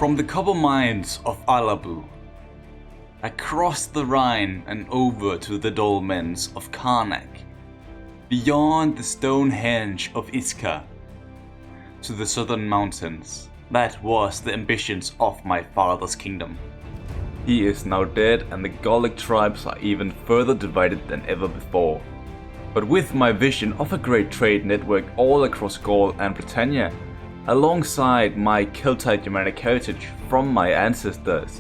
From the copper mines of Alabu, across the Rhine and over to the dolmens of Karnak, beyond the Stonehenge of Iskar, to the southern mountains. That was the ambitions of my father's kingdom. He is now dead and the Gallic tribes are even further divided than ever before. But with my vision of a great trade network all across Gaul and Britannia, alongside my Celtite Germanic heritage from my ancestors,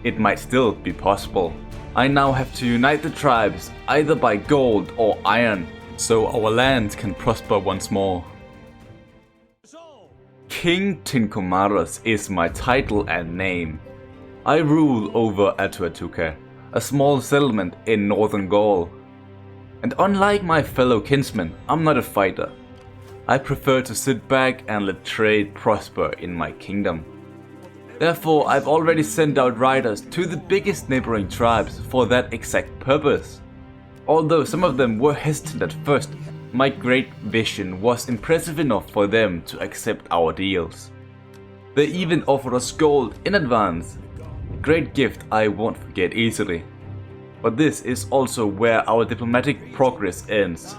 it might still be possible. I now have to unite the tribes either by gold or iron, so our land can prosper once more. King Tinkomaros is my title and name. I rule over H2H, a small settlement in northern Gaul. And unlike my fellow kinsmen, I'm not a fighter. I prefer to sit back and let trade prosper in my kingdom. Therefore, I've already sent out riders to the biggest neighboring tribes for that exact purpose. Although some of them were hesitant at first, my great vision was impressive enough for them to accept our deals. They even offered us gold in advance, a great gift I won't forget easily. But this is also where our diplomatic progress ends.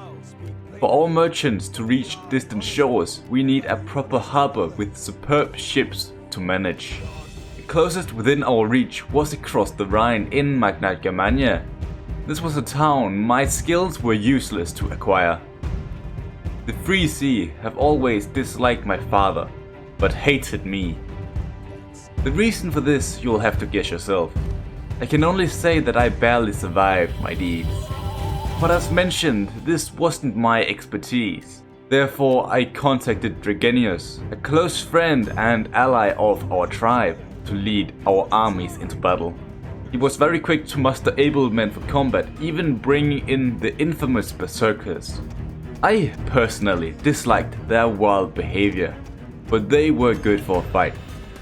For our merchants to reach distant shores, we need a proper harbor with superb ships to manage. The closest within our reach was across the Rhine in Magna Germania. This was a town my skills were useless to acquire. The Free Sea have always disliked my father, but hated me. The reason for this you'll have to guess yourself. I can only say that I barely survived my deeds. But as mentioned, this wasn't my expertise. Therefore, I contacted Dregenius, a close friend and ally of our tribe, to lead our armies into battle. He was very quick to muster able men for combat, even bringing in the infamous berserkers. I personally disliked their wild behavior, but they were good for a fight,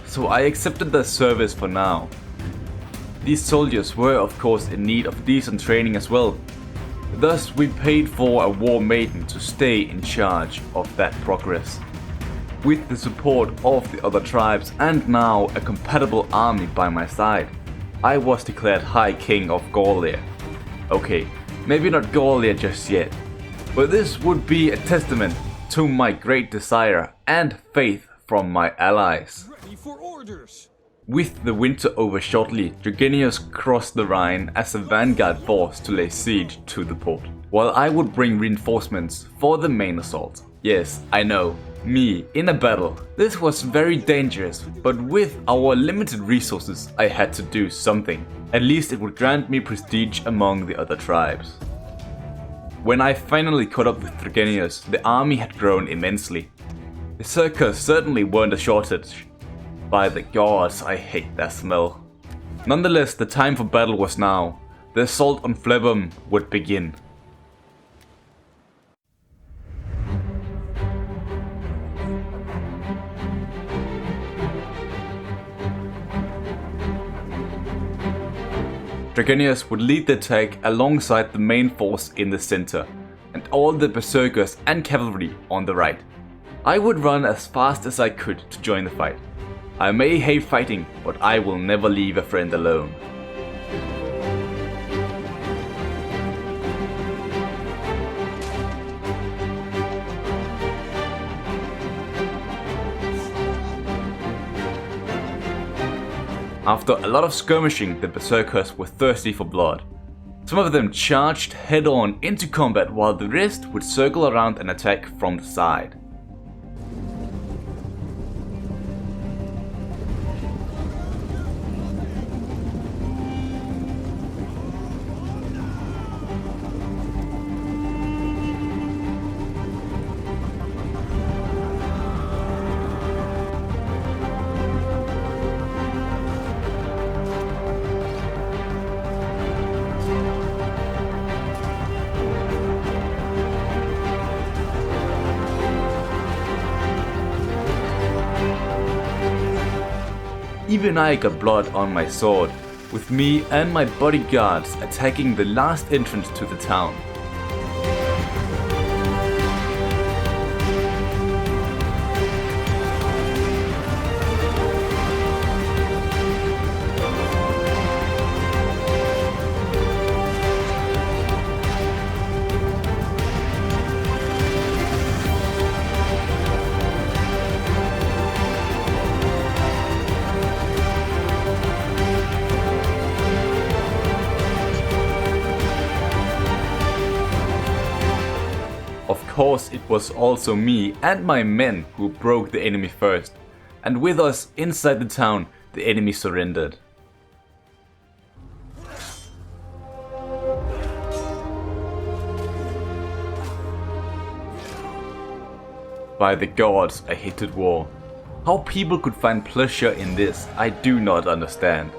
so I accepted their service for now. These soldiers were of course in need of decent training as well. Thus we paid for a war maiden to stay in charge of that progress. With the support of the other tribes and now a compatible army by my side, I was declared High King of Gallia. Okay, maybe not Gallia just yet, but this would be a testament to my great desire and faith from my allies. Ready for orders. With the winter over shortly, Dregenius crossed the Rhine as a vanguard force to lay siege to the port, while I would bring reinforcements for the main assault. Yes, I know, me in a battle. This was very dangerous, but with our limited resources I had to do something. At least it would grant me prestige among the other tribes. When I finally caught up with Dregenius, the army had grown immensely. The circus certainly weren't a shortage. By the gods, I hate that smell. Nonetheless, the time for battle was now. The assault on Flebum would begin. Dregenius would lead the attack alongside the main force in the center, and all the berserkers and cavalry on the right. I would run as fast as I could to join the fight. I may hate fighting, but I will never leave a friend alone. After a lot of skirmishing, the berserkers were thirsty for blood. Some of them charged head-on into combat while the rest would circle around and attack from the side. Even I got blood on my sword, with me and my bodyguards attacking the last entrance to the town. course it was also me and my men who broke the enemy first, and with us inside the town, the enemy surrendered. By the gods, I hated war. How people could find pleasure in this, I do not understand.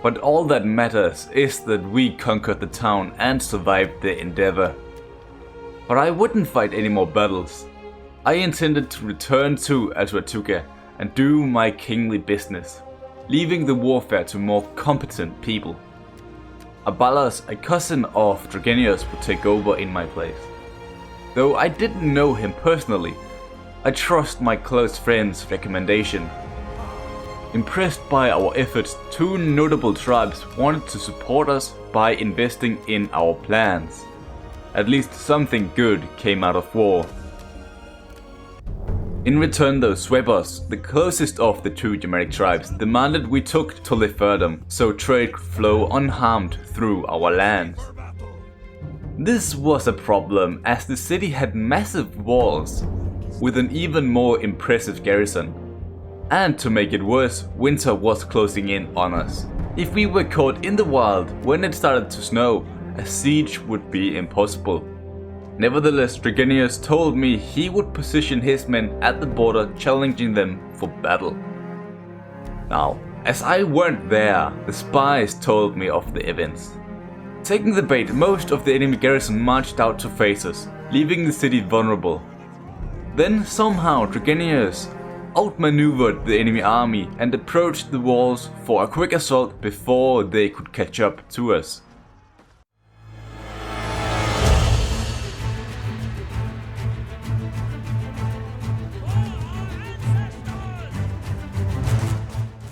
But all that matters is that we conquered the town and survived the endeavor. But I wouldn't fight any more battles. I intended to return to H2H and do my kingly business, leaving the warfare to more competent people. Abalas, a cousin of Dregenius, would take over in my place. Though I didn't know him personally, I trust my close friend's recommendation. Impressed by our efforts, two notable tribes wanted to support us by investing in our plans. At least something good came out of war. In return, those Swebbers, the closest of the two Germanic tribes, demanded we took to Leferdum so trade could flow unharmed through our lands. This was a problem as the city had massive walls with an even more impressive garrison. And to make it worse, winter was closing in on us. If we were caught in the wild when it started to snow, a siege would be impossible. Nevertheless, Dregenius told me he would position his men at the border, challenging them for battle. Now, as I weren't there, the spies told me of the events. Taking the bait, most of the enemy garrison marched out to face us, leaving the city vulnerable. Then somehow Dregenius outmaneuvered the enemy army and approached the walls for a quick assault before they could catch up to us.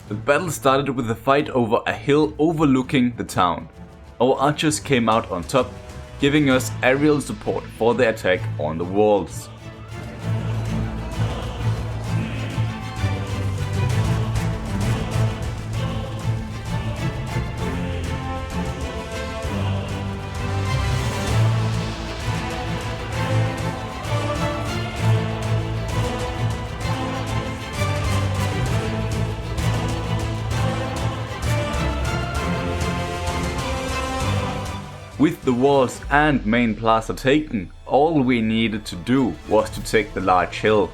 The battle started with a fight over a hill overlooking the town. Our archers came out on top, giving us aerial support for the attack on the walls. With the walls and main plaza taken, all we needed to do was to take the large hill.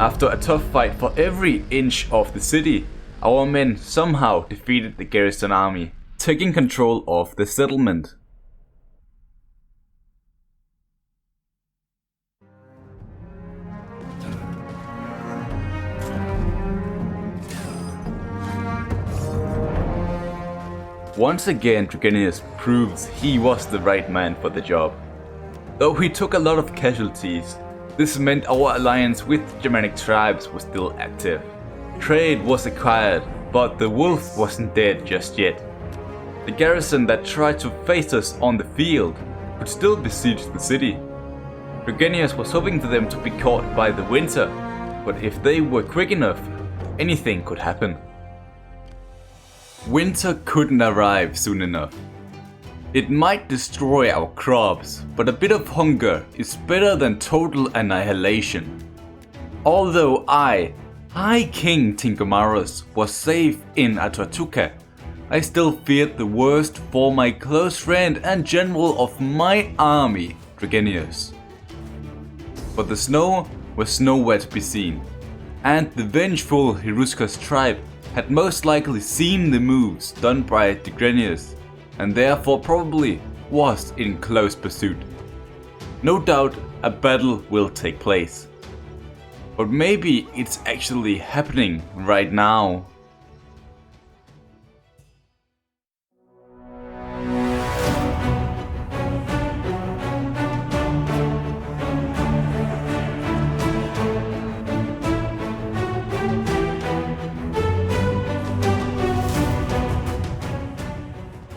After a tough fight for every inch of the city, our men somehow defeated the garrison army, taking control of the settlement. Once again, Dregenius proves he was the right man for the job. Though he took a lot of casualties, this meant our alliance with Germanic tribes was still active. Trade was acquired, but the wolf wasn't dead just yet. The garrison that tried to face us on the field could still besiege the city. Regenius was hoping for them to be caught by the winter, but if they were quick enough, anything could happen. Winter couldn't arrive soon enough. It might destroy our crops, but a bit of hunger is better than total annihilation. Although High King Tinkomarus, was safe in H2H, I still feared the worst for my close friend and general of my army, Regenius. But the snow was nowhere to be seen, and the vengeful Hiruskas tribe had most likely seen the moves done by Regenius, and therefore probably was in close pursuit. No doubt a battle will take place. But maybe it's actually happening right now.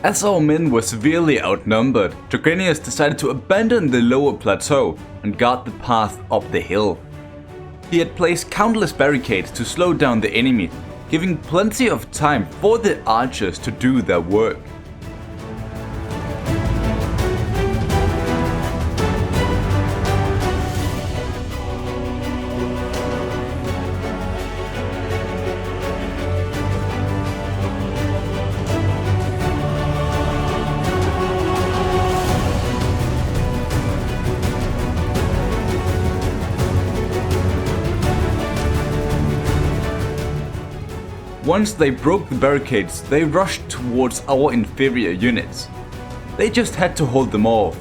As our men were severely outnumbered, Regenius decided to abandon the lower plateau and guard the path up the hill. He had placed countless barricades to slow down the enemy, giving plenty of time for the archers to do their work. Once they broke the barricades, they rushed towards our inferior units. They just had to hold them off.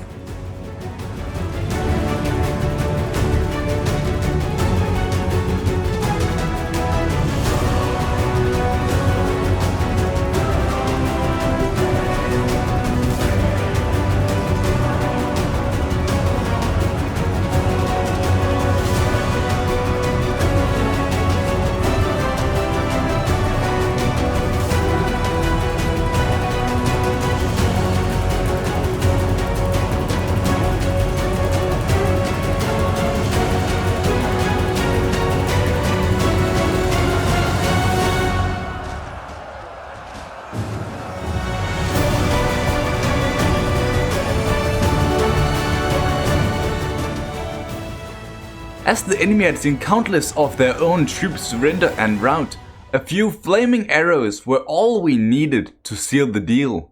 As the enemy had seen countless of their own troops surrender and rout, a few flaming arrows were all we needed to seal the deal.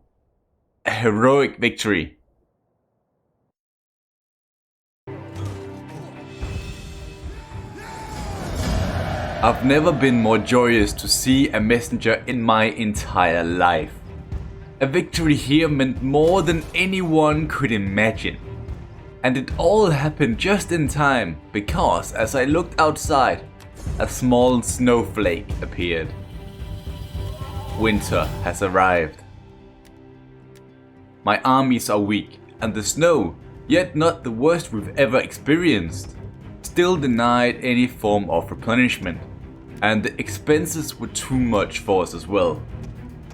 A heroic victory. I've never been more joyous to see a messenger in my entire life. A victory here meant more than anyone could imagine. And it all happened just in time, because as I looked outside, a small snowflake appeared. Winter has arrived. My armies are weak, and the snow, yet not the worst we've ever experienced, still denied any form of replenishment, and the expenses were too much for us as well.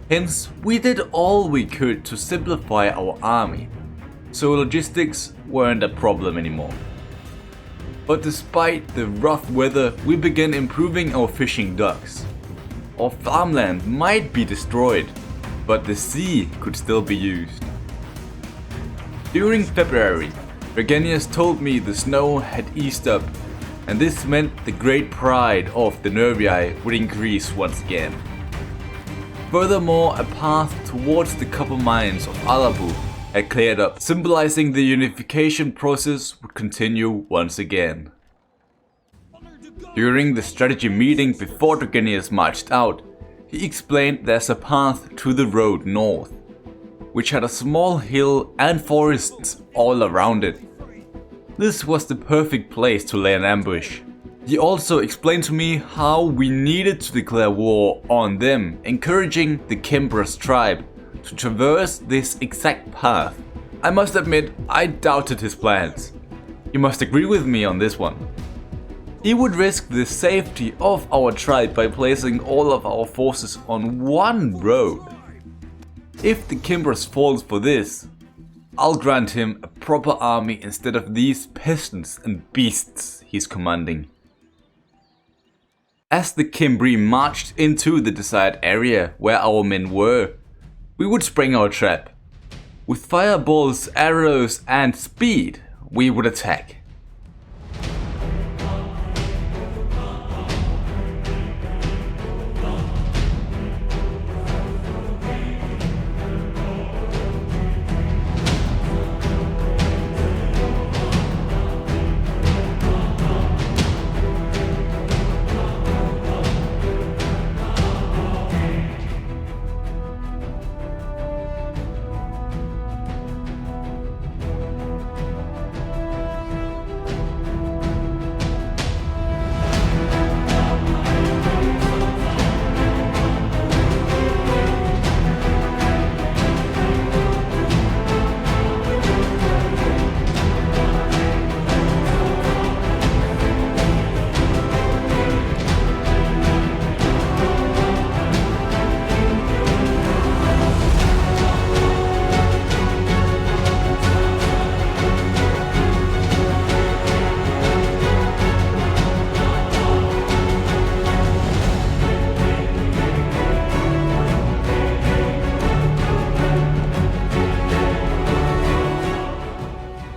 Hence, we did all we could to simplify our army, so logistics weren't a problem anymore. But despite the rough weather, we began improving our fishing docks. Our farmland might be destroyed, but the sea could still be used. During February, Regenius told me the snow had eased up, and this meant the great pride of the Nervii would increase once again. Furthermore, a path towards the copper mines of Alabu had cleared up, symbolizing the unification process would continue once again. During the strategy meeting before Regenius marched out, he explained there's a path to the road north, which had a small hill and forests all around it. This was the perfect place to lay an ambush. He also explained to me how we needed to declare war on them, encouraging the Kemper's tribe to traverse this exact path. I must admit, I doubted his plans. You must agree with me on this one. He would risk the safety of our tribe by placing all of our forces on one road. If the Cimbras falls for this, I'll grant him a proper army instead of these peasants and beasts he's commanding. As the Cimbri marched into the desired area where our men were, we would spring our trap. With fireballs, arrows and speed, we would attack.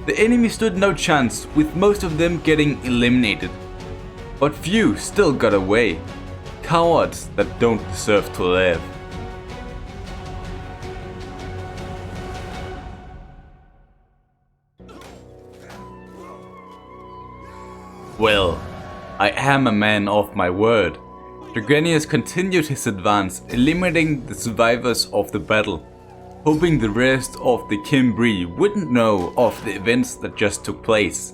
The enemy stood no chance, with most of them getting eliminated. But few still got away. Cowards that don't deserve to live. Well, I am a man of my word. Germanic continued his advance, eliminating the survivors of the battle, hoping the rest of the Cimbri wouldn't know of the events that just took place.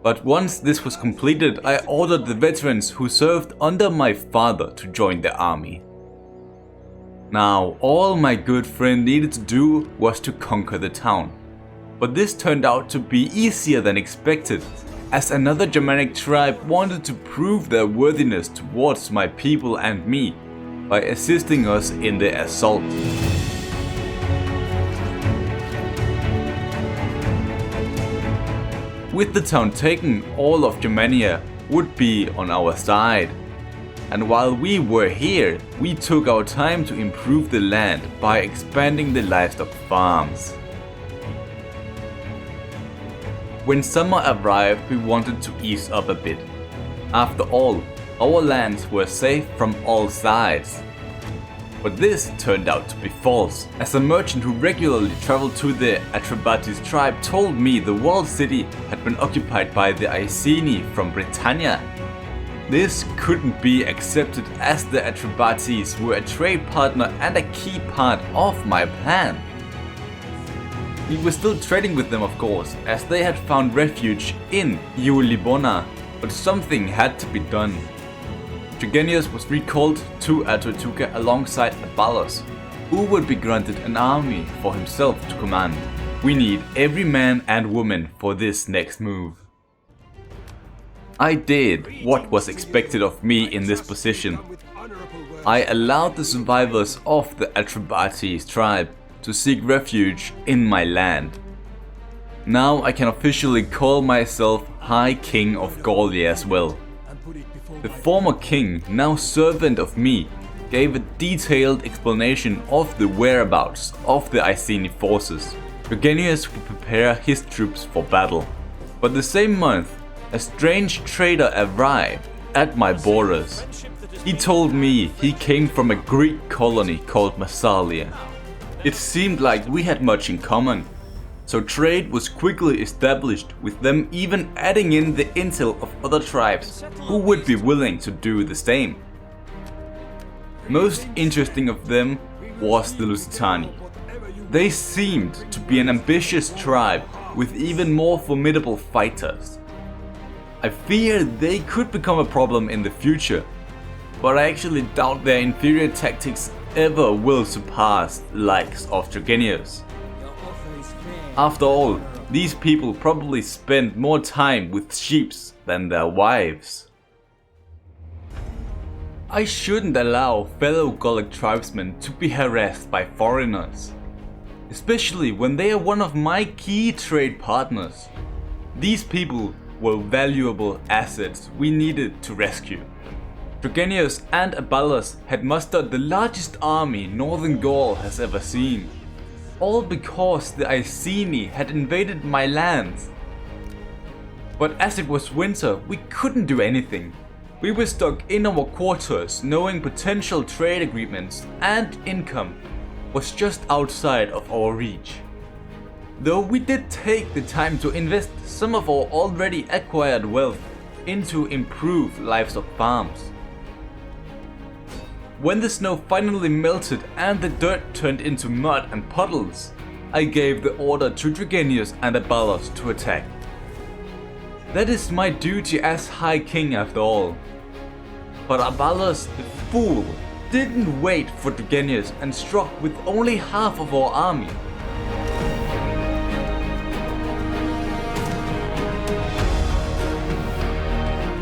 But once this was completed, I ordered the veterans who served under my father to join the army. Now, all my good friend needed to do was to conquer the town. But this turned out to be easier than expected, as another Germanic tribe wanted to prove their worthiness towards my people and me by assisting us in the assault. With the town taken, all of Germania would be on our side. And while we were here, we took our time to improve the land by expanding the livestock farms. When summer arrived, we wanted to ease up a bit. After all, our lands were safe from all sides. But this turned out to be false, as a merchant who regularly traveled to the Atrebates tribe told me the walled city had been occupied by the Iceni from Britannia. This couldn't be accepted, as the Atrebates were a trade partner and a key part of my plan. We were still trading with them, of course, as they had found refuge in Iulibona, but something had to be done. Germanic was recalled to H2H alongside Abalos, who would be granted an army for himself to command. We need every man and woman for this next move. I did what was expected of me in this position. I allowed the survivors of the Atrebates tribe to seek refuge in my land. Now I can officially call myself High King of Gallia as well. The former king, now servant of me, gave a detailed explanation of the whereabouts of the Iceni forces. Germanic would prepare his troops for battle. But the same month, a strange trader arrived at my borders. He told me he came from a Greek colony called Massalia. It seemed like we had much in common, so trade was quickly established, with them even adding in the intel of other tribes who would be willing to do the same. Most interesting of them was the Lusitani. They seemed to be an ambitious tribe with even more formidable fighters. I fear they could become a problem in the future, but I actually doubt their inferior tactics ever will surpass the likes of Germanic. After all, These people probably spent more time with sheep than their wives. I shouldn't allow fellow Gallic tribesmen to be harassed by foreigners, especially when they are one of my key trade partners. These people were valuable assets we needed to rescue. Dregenius and Abalus had mustered the largest army Northern Gaul has ever seen, all because the Iceni had invaded my lands. But as it was winter, we couldn't do anything. We were stuck in our quarters, knowing potential trade agreements and income was just outside of our reach. Though we did take the time to invest some of our already acquired wealth into improved livestock farms. When the snow finally melted and the dirt turned into mud and puddles, I gave the order to Dregenius and Abalus to attack. That is my duty as High King after all. But Abalus, the fool, didn't wait for Dregenius and struck with only half of our army.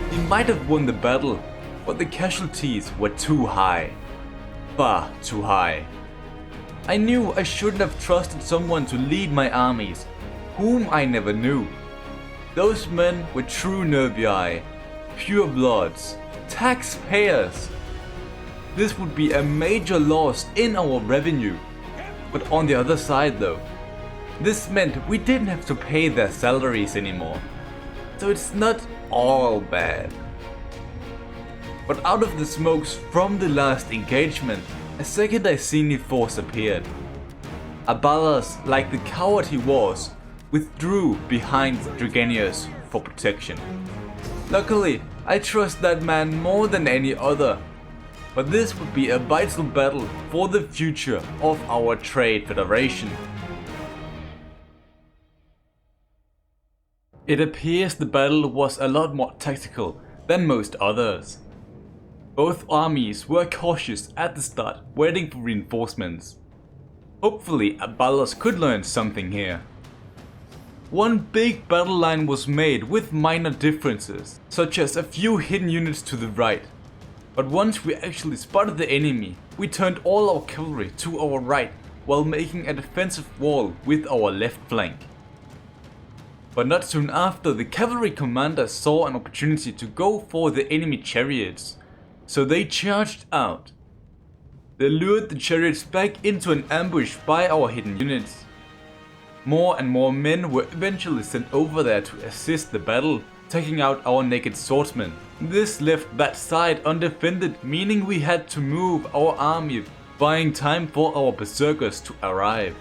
He might have won the battle, but the casualties were too high. Far too high. I knew I shouldn't have trusted someone to lead my armies, whom I never knew. Those men were true Nervii, pure bloods, taxpayers. This would be a major loss in our revenue. But on the other side though, this meant we didn't have to pay their salaries anymore. So it's not all bad. But out of the smokes from the last engagement, a second Iceni force appeared. Abalus, like the coward he was, withdrew behind Dregenius for protection. Luckily, I trust that man more than any other, but this would be a vital battle for the future of our trade federation. It appears the battle was a lot more tactical than most others. Both armies were cautious at the start, waiting for reinforcements. Hopefully Abalus could learn something here. One big battle line was made with minor differences, such as a few hidden units to the right. But once we actually spotted the enemy, we turned all our cavalry to our right while making a defensive wall with our left flank. But not soon after, the cavalry commander saw an opportunity to go for the enemy chariots, so they charged out. They lured the chariots back into an ambush by our hidden units. More and more men were eventually sent over there to assist the battle, taking out our naked swordsmen. This left that side undefended, meaning we had to move our army, buying time for our berserkers to arrive.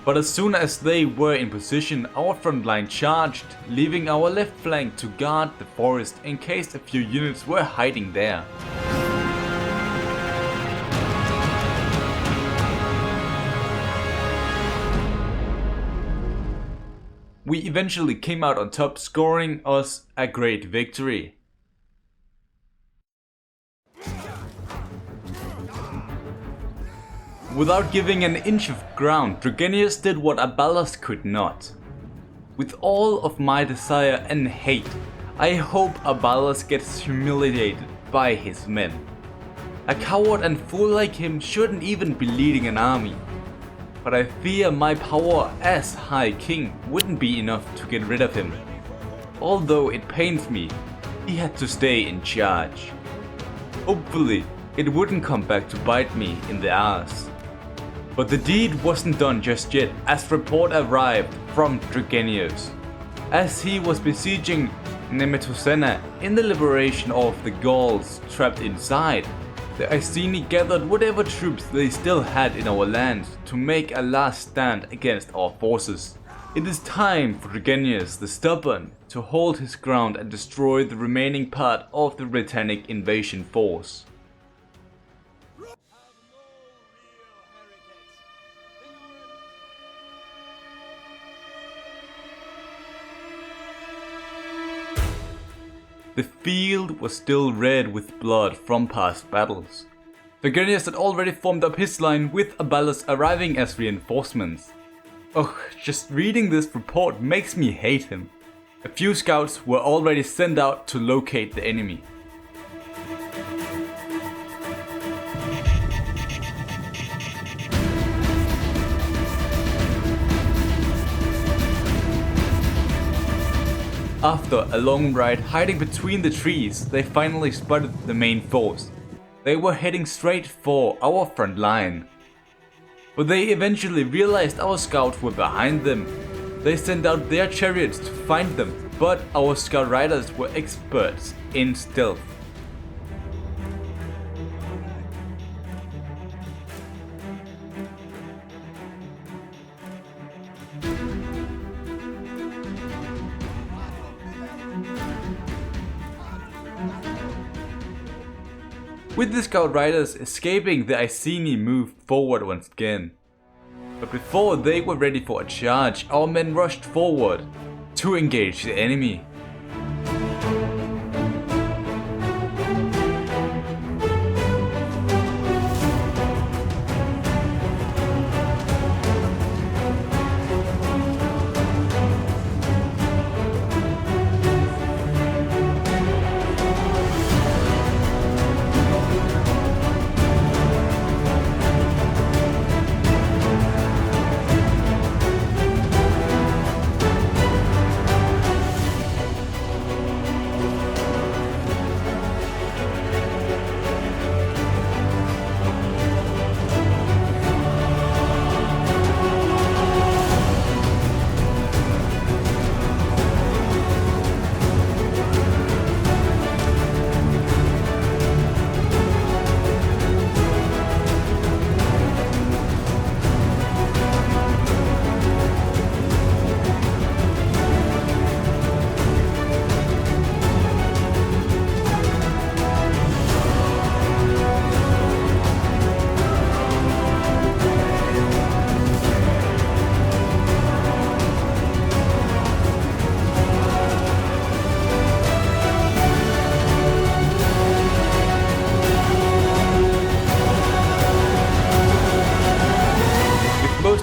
But as soon as they were in position, our front line charged, leaving our left flank to guard the forest in case a few units were hiding there. We eventually came out on top, scoring us a great victory. Without giving an inch of ground, Dregenius did what Abalus could not. With all of my desire and hate, I hope Abalus gets humiliated by his men. A coward and fool like him shouldn't even be leading an army. But I fear my power as High King wouldn't be enough to get rid of him. Although it pains me, he had to stay in charge. Hopefully, it wouldn't come back to bite me in the ass. But the deed wasn't done just yet, as report arrived from Dregenius. As he was besieging Nemetosena in the liberation of the Gauls trapped inside, the Iceni gathered whatever troops they still had in our land to make a last stand against our forces. It is time for Dregenius the Stubborn to hold his ground and destroy the remaining part of the Britannic invasion force. The field was still red with blood from past battles. Dregenius had already formed up his line with Abalus arriving as reinforcements. Ugh, just reading this report makes me hate him. A few scouts were already sent out to locate the enemy. After a long ride hiding between the trees, they finally spotted the main force. They were heading straight for our front line. But they eventually realized our scouts were behind them. They sent out their chariots to find them, but our scout riders were experts in stealth. With the scout riders escaping, the Iceni moved forward once again. But before they were ready for a charge, our men rushed forward to engage the enemy.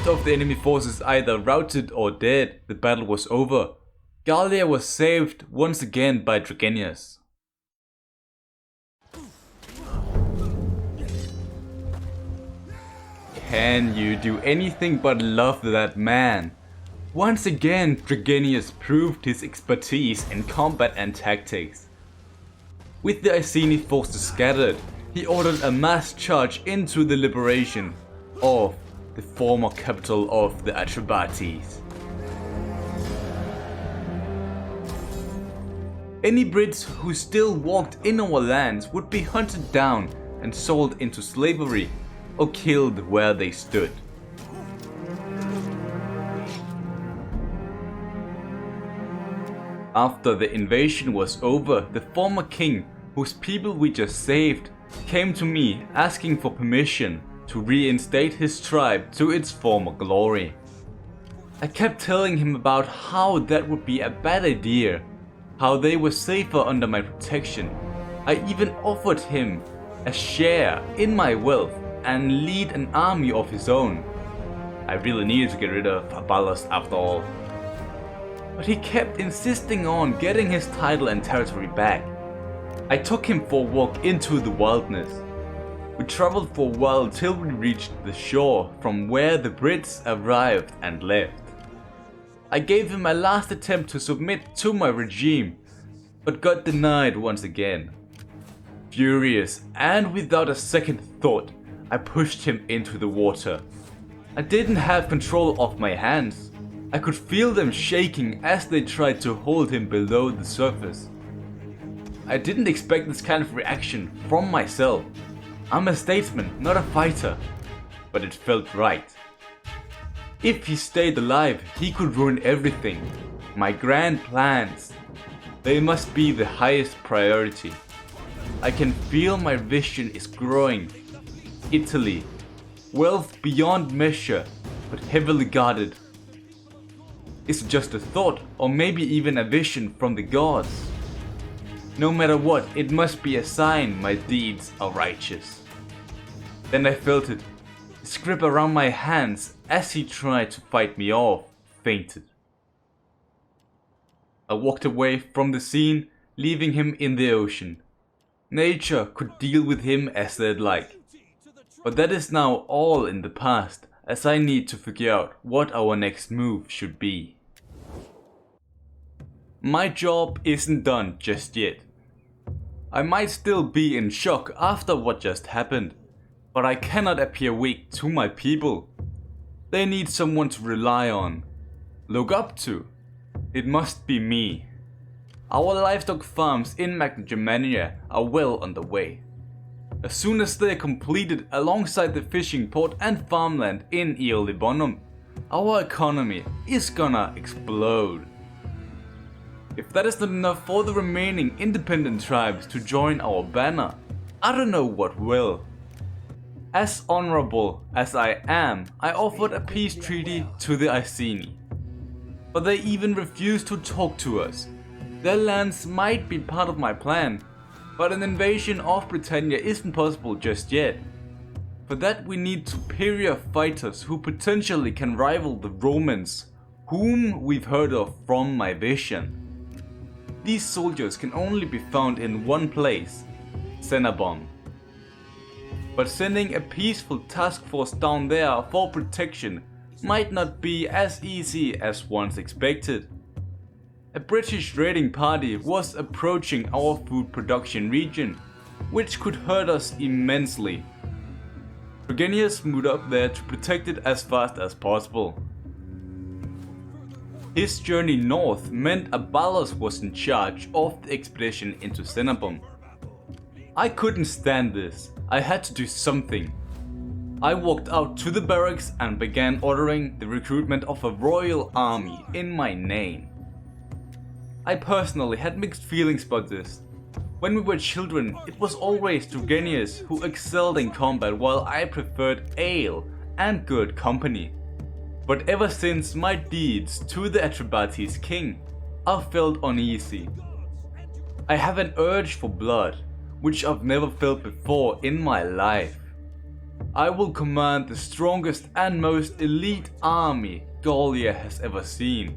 Of the enemy forces either routed or dead, the battle was over. Gallia was saved once again by Dragenius. Can you do anything but love that man? Once again, Dragenius proved his expertise in combat and tactics. With the Iceni forces scattered, he ordered a mass charge into the liberation of the former capital of the Atrebates. Any Brits who still walked in our lands would be hunted down and sold into slavery or killed where they stood. After the invasion was over, the former king, whose people we just saved, came to me asking for permission to reinstate his tribe to its former glory. I kept telling him about how that would be a bad idea, how they were safer under my protection. I even offered him a share in my wealth and lead an army of his own. I really needed to get rid of Abalos after all. But he kept insisting on getting his title and territory back. I took him for a walk into the wilderness. We traveled for a while till we reached the shore from where the Brits arrived and left. I gave him my last attempt to submit to my regime, but got denied once again. Furious and without a second thought, I pushed him into the water. I didn't have control of my hands. I could feel them shaking as they tried to hold him below the surface. I didn't expect this kind of reaction from myself. I'm a statesman, not a fighter, but it felt right. If he stayed alive, he could ruin everything. My grand plans. They must be the highest priority. I can feel my vision is growing. Italy. Wealth beyond measure, but heavily guarded. Is it just a thought, or maybe even a vision from the gods? No matter what, it must be a sign my deeds are righteous. Then I felt it. His grip around my hands as he tried to fight me off fainted. I walked away from the scene, leaving him in the ocean. Nature could deal with him as they'd like. But that is now all in the past, as I need to figure out what our next move should be. My job isn't done just yet. I might still be in shock after what just happened, but I cannot appear weak to my people. They need someone to rely on, look up to. It must be me. Our livestock farms in Germania are well underway. As soon as they are completed alongside the fishing port and farmland in Iolibonum, our economy is gonna explode. If that is not enough for the remaining independent tribes to join our banner, I don't know what will. As honorable as I am, I offered a peace treaty to the Iceni. But they even refused to talk to us. Their lands might be part of my plan, but an invasion of Britannia isn't possible just yet. For that we need superior fighters who potentially can rival the Romans, whom we've heard of from my vision. These soldiers can only be found in one place, Cenabon. But sending a peaceful task force down there for protection might not be as easy as once expected. A British raiding party was approaching our food production region, which could hurt us immensely. Regenius moved up there to protect it as fast as possible. His journey north meant Abalos was in charge of the expedition into Cenabon. I couldn't stand this, I had to do something. I walked out to the barracks and began ordering the recruitment of a royal army in my name. I personally had mixed feelings about this. When we were children, it was always Regenius who excelled in combat while I preferred ale and good company. But ever since my deeds to the Atrebates king, I felt uneasy. I have an urge for blood, which I've never felt before in my life. I will command the strongest and most elite army Gallia has ever seen.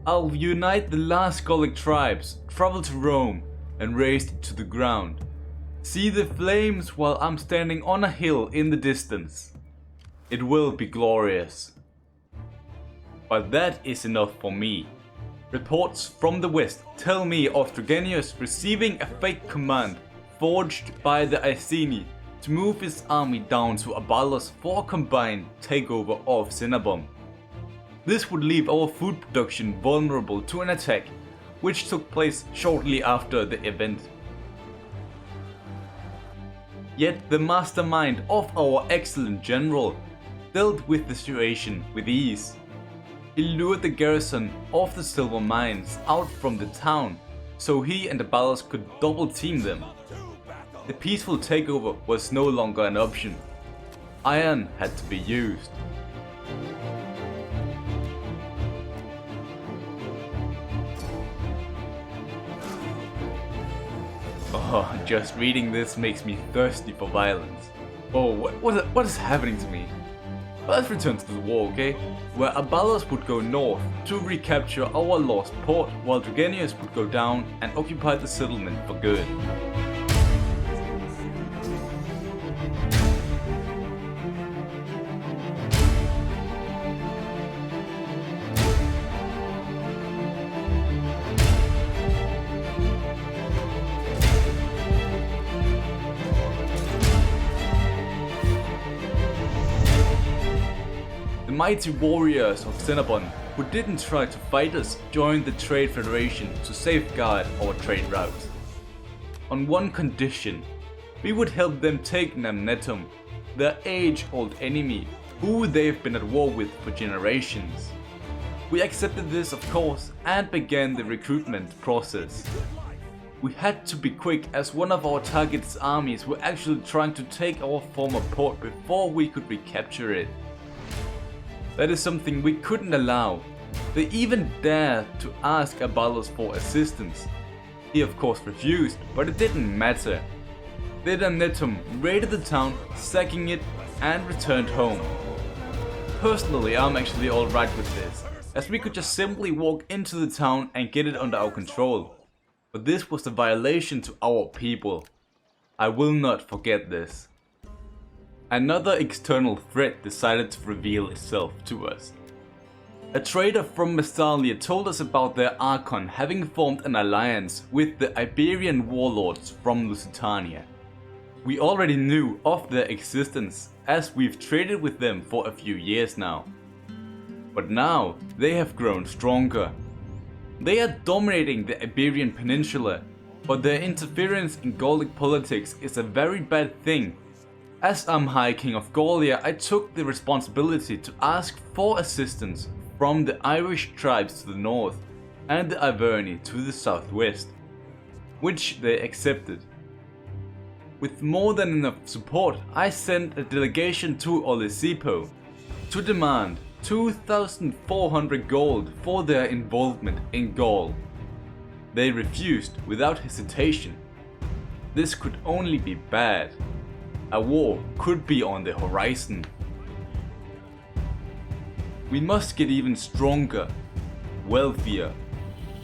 I'll unite the last Gallic tribes, travel to Rome and raze it to the ground. See the flames while I'm standing on a hill in the distance. It will be glorious. But that is enough for me. Reports from the west tell me of Regenius receiving a fake command forged by the Iceni to move his army down to Abalos for a combined takeover of Cenabon. This would leave our food production vulnerable to an attack, which took place shortly after the event. Yet the mastermind of our excellent general dealt with the situation with ease. He lured the garrison of the silver mines out from the town, so he and Abalos could double team them. The peaceful takeover was no longer an option. Iron had to be used. Oh, just reading this makes me thirsty for violence. Oh, what is happening to me? Let's return to the war, okay? Where Abalos would go north to recapture our lost port, while Regenius would go down and occupy the settlement for good. The mighty warriors of Cenabon, who didn't try to fight us, joined the Trade Federation to safeguard our trade routes. On one condition, we would help them take Namnetum, their age-old enemy, who they've been at war with for generations. We accepted this, of course, and began the recruitment process. We had to be quick, as one of our target's armies were actually trying to take our former port before we could recapture it. That is something we couldn't allow. They even dared to ask Abalos for assistance. He of course refused, but it didn't matter. The Namnetum raided the town, sacking it, and returned home. Personally, I'm actually alright with this, as we could just simply walk into the town and get it under our control. But this was a violation to our people. I will not forget this. Another external threat decided to reveal itself to us. A trader from Massalia told us about their Archon having formed an alliance with the Iberian warlords from Lusitania. We already knew of their existence, as we've traded with them for a few years now. But now they have grown stronger. They are dominating the Iberian Peninsula, but their interference in Gallic politics is a very bad thing. As I'm High King of Gallia, I took the responsibility to ask for assistance from the Irish tribes to the north and the Iverni to the southwest, which they accepted. With more than enough support, I sent a delegation to Olisipo to demand 2,400 gold for their involvement in Gaul. They refused without hesitation. This could only be bad. A war could be on the horizon. We must get even stronger, wealthier.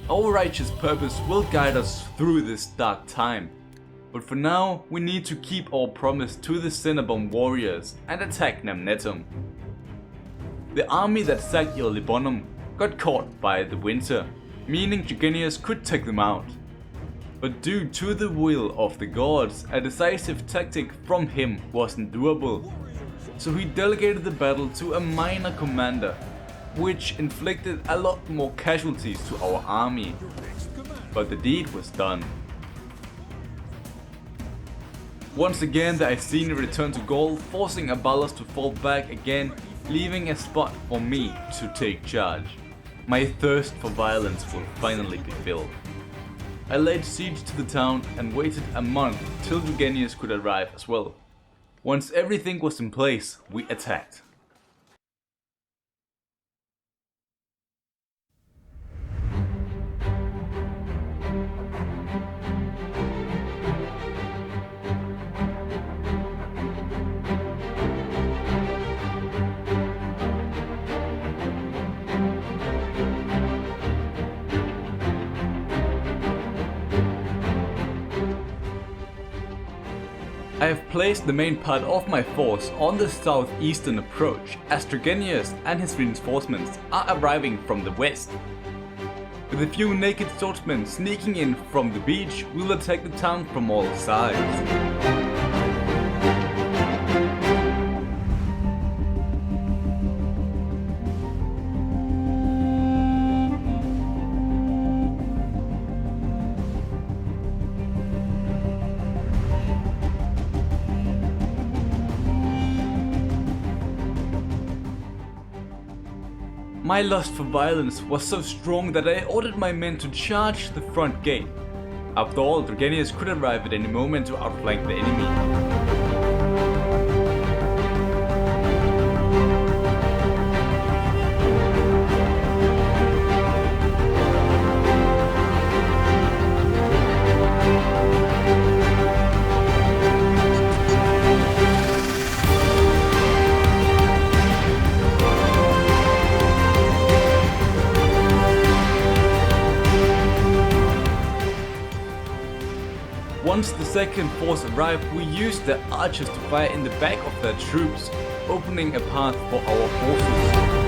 Our righteous purpose will guide us through this dark time. But for now, we need to keep our promise to the Cinnabon warriors and attack Namnetum. The army that sacked Libonum got caught by the winter, meaning Eugenius could take them out. But due to the will of the gods, a decisive tactic from him wasn't doable. So he delegated the battle to a minor commander, which inflicted a lot more casualties to our army. But the deed was done. Once again the Iceni returned to Gaul, forcing Abalus to fall back again, leaving a spot for me to take charge. My thirst for violence will finally be filled. I laid siege to the town and waited a month till Eugenius could arrive as well. Once everything was in place, we attacked. I have placed the main part of my force on the southeastern approach, as Eugenius and his reinforcements are arriving from the west. With a few naked swordsmen sneaking in from the beach, we'll attack the town from all sides. My lust for violence was so strong that I ordered my men to charge the front gate. After all, Eugenius could arrive at any moment to outflank the enemy. Once the second force arrived, we used the archers to fire in the back of their troops, opening a path for our forces.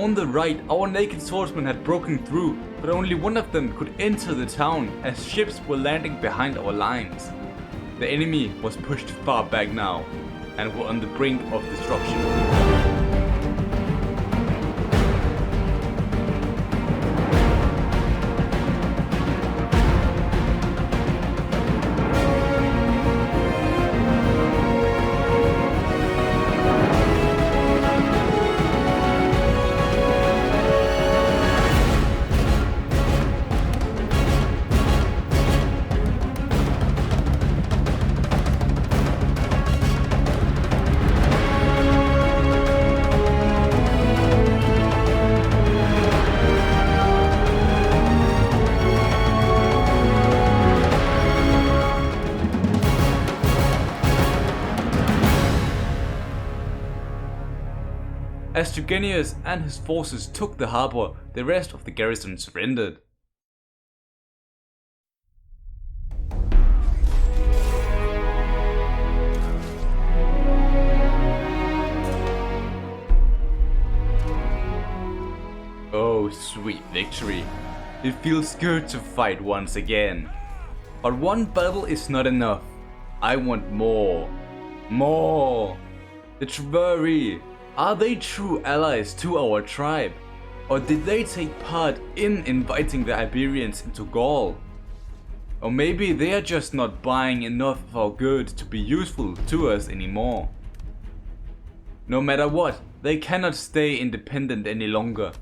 On the right, our naked swordsmen had broken through, but only one of them could enter the town as ships were landing behind our lines. The enemy was pushed far back now, and were on the brink of destruction. As Gerganius and his forces took the harbour, the rest of the garrison surrendered. Oh, sweet victory. It feels good to fight once again. But one battle is not enough. I want more. More! The Nervii. Are they true allies to our tribe? Or did they take part in inviting the Iberians into Gaul? Or maybe they are just not buying enough of our goods to be useful to us anymore. No matter what, they cannot stay independent any longer.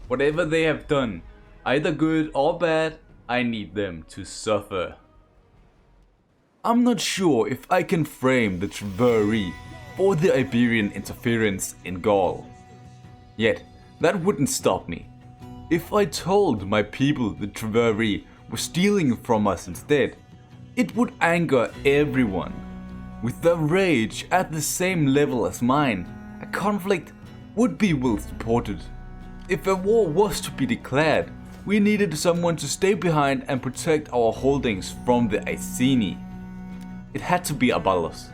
Whatever they have done, either good or bad, I need them to suffer. I'm not sure if I can frame the Nervii or the Iberian interference in Gaul. Yet, that wouldn't stop me. If I told my people the Nervii were stealing from us instead, it would anger everyone. With their rage at the same level as mine, a conflict would be well supported. If a war was to be declared, we needed someone to stay behind and protect our holdings from the Iceni. It had to be Abalos.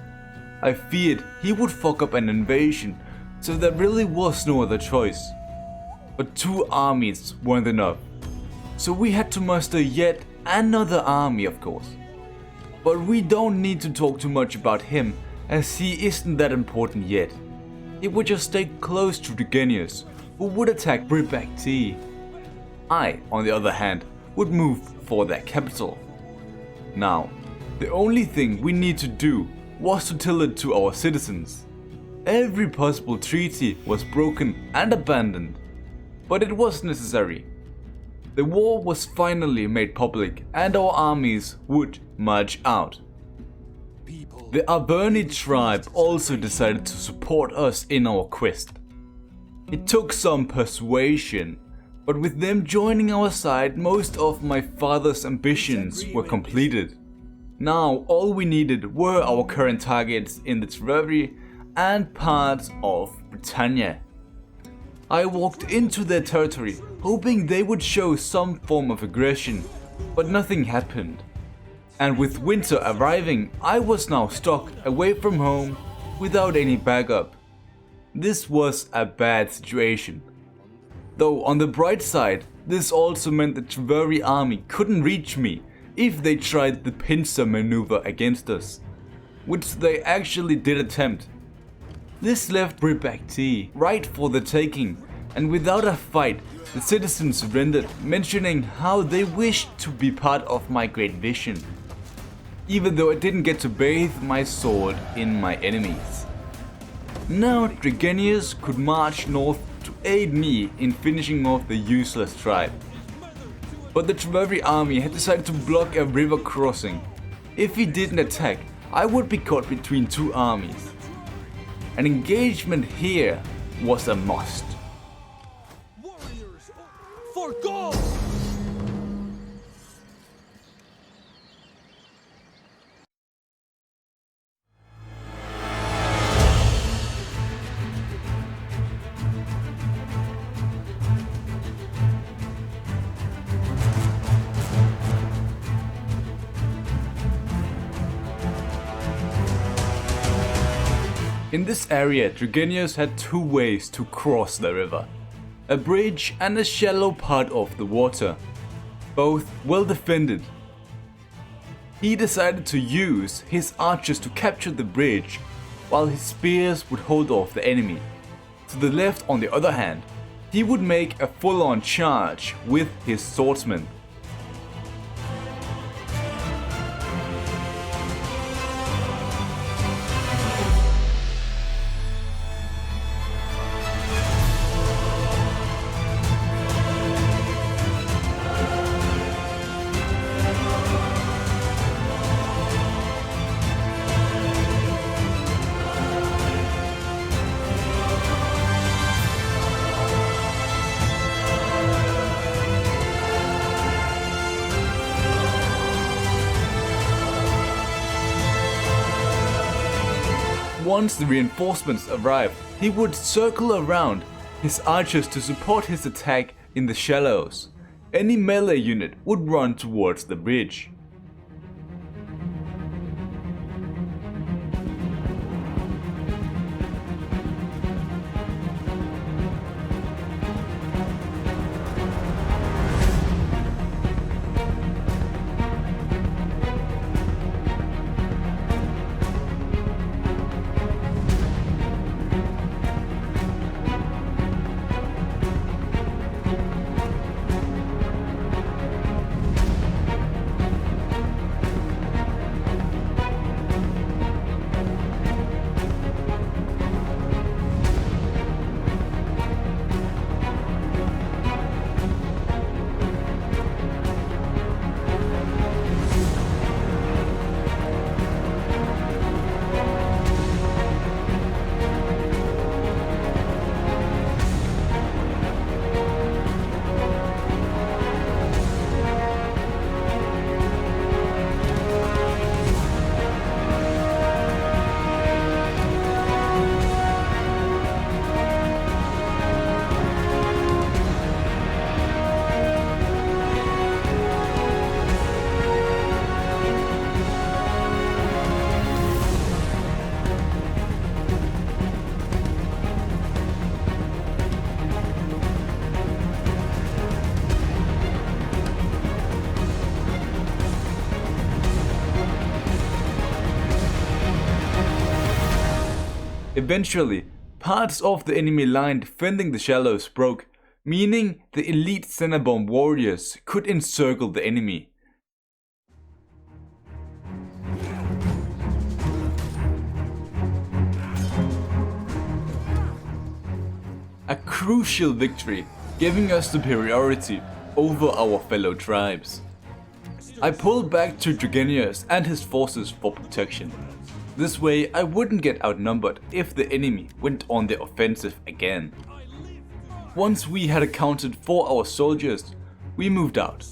I feared he would fuck up an invasion, so there really was no other choice. But 2 armies weren't enough, so we had to muster yet another army, of course. But we don't need to talk too much about him, as he isn't that important yet. It would just stay close to Gerganius, who would attack Britannia. I, on the other hand, would move for their capital. Now, the only thing we need to do was to tell it to our citizens. Every possible treaty was broken and abandoned, but it was necessary. The war was finally made public and our armies would march out. The Iberia tribe also decided to support us in our quest. It took some persuasion, but with them joining our side, most of my father's ambitions were completed. Now all we needed were our current targets in the Nervii and parts of Britannia. I walked into their territory hoping they would show some form of aggression, but nothing happened. And with winter arriving, I was now stuck away from home without any backup. This was a bad situation. Though on the bright side, this also meant the Nervii army couldn't reach me if they tried the pincer maneuver against us, which they actually did attempt. This left Britannia right for the taking, and without a fight, the citizens surrendered, mentioning how they wished to be part of my great vision, even though I didn't get to bathe my sword in my enemies. Now Gerganius could march north to aid me in finishing off the useless tribe. But the Nervii army had decided to block a river crossing. If he didn't attack, I would be caught between 2 armies. An engagement here was a must. Warriors for Gaul! In this area, Gerganius had 2 ways to cross the river. a bridge and a shallow part of the water, both well defended. He decided to use his archers to capture the bridge, while his spears would hold off the enemy. To the left, on the other hand, he would make a full-on charge with his swordsmen. Once the reinforcements arrived, he would circle around his archers to support his attack in the shallows. Any melee unit would run towards the bridge. Eventually, parts of the enemy line defending the shallows broke, meaning the elite Cenobomb warriors could encircle the enemy. A crucial victory, giving us superiority over our fellow tribes. I pulled back to Dragenius and his forces for protection. This way I wouldn't get outnumbered if the enemy went on the offensive again. Once we had accounted for our soldiers, we moved out.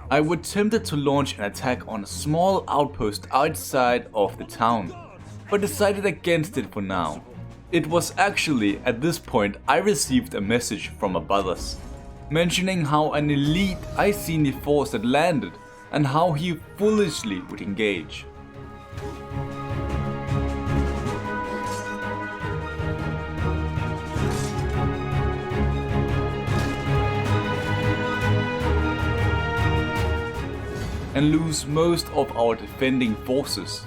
I was tempted to launch an attack on a small outpost outside of the town, but decided against it for now. It was actually at this point I received a message from my brothers, mentioning how an elite Iceni force had landed and how he foolishly would engage. And lose most of our defending forces.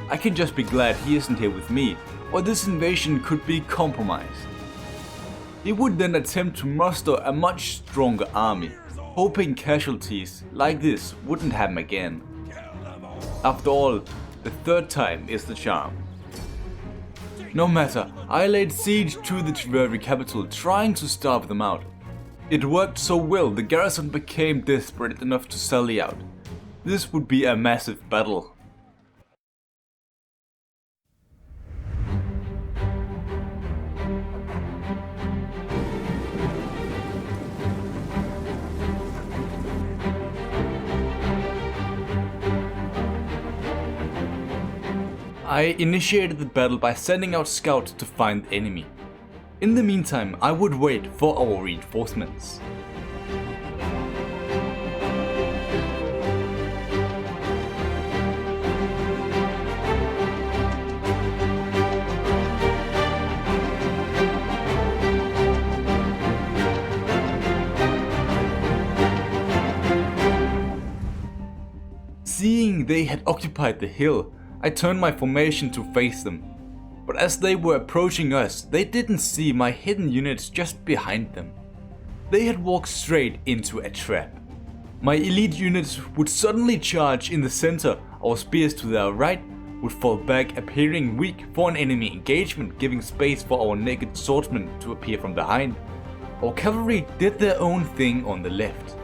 I can just be glad he isn't here with me, or this invasion could be compromised. He would then attempt to muster a much stronger army, hoping casualties like this wouldn't happen again. After all, the third time is the charm. No matter, I laid siege to the Nervii capital, trying to starve them out. It worked so well the garrison became desperate enough to sally out. This would be a massive battle. I initiated the battle by sending out scouts to find the enemy. In the meantime, I would wait for our reinforcements. had occupied the hill, I turned my formation to face them. But as they were approaching us, they didn't see my hidden units just behind them. They had walked straight into a trap. My elite units would suddenly charge in the center, our spears to their right would fall back, appearing weak for an enemy engagement, giving space for our naked swordsmen to appear from behind. Our cavalry did their own thing on the left.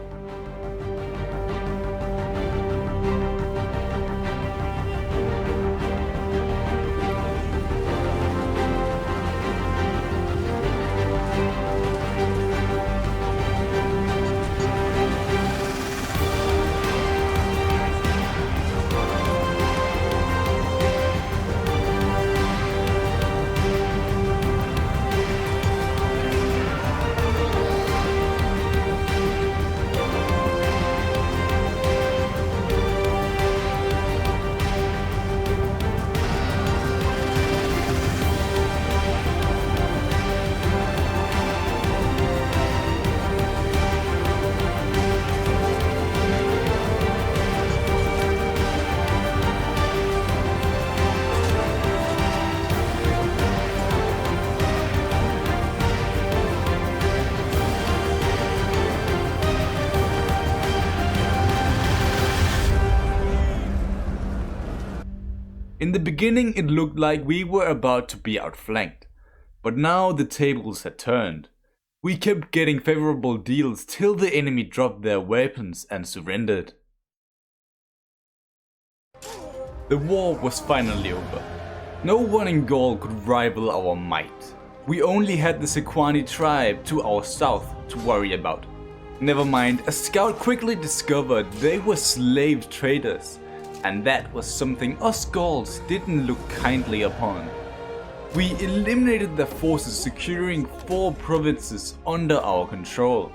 In the beginning it looked like we were about to be outflanked, but now the tables had turned. We kept getting favorable deals till the enemy dropped their weapons and surrendered. The war was finally over. No one in Gaul could rival our might. We only had the Sequani tribe to our south to worry about. Never mind, a scout quickly discovered they were slave traders, and that was something us Gauls didn't look kindly upon. We eliminated their forces, securing 4 provinces under our control.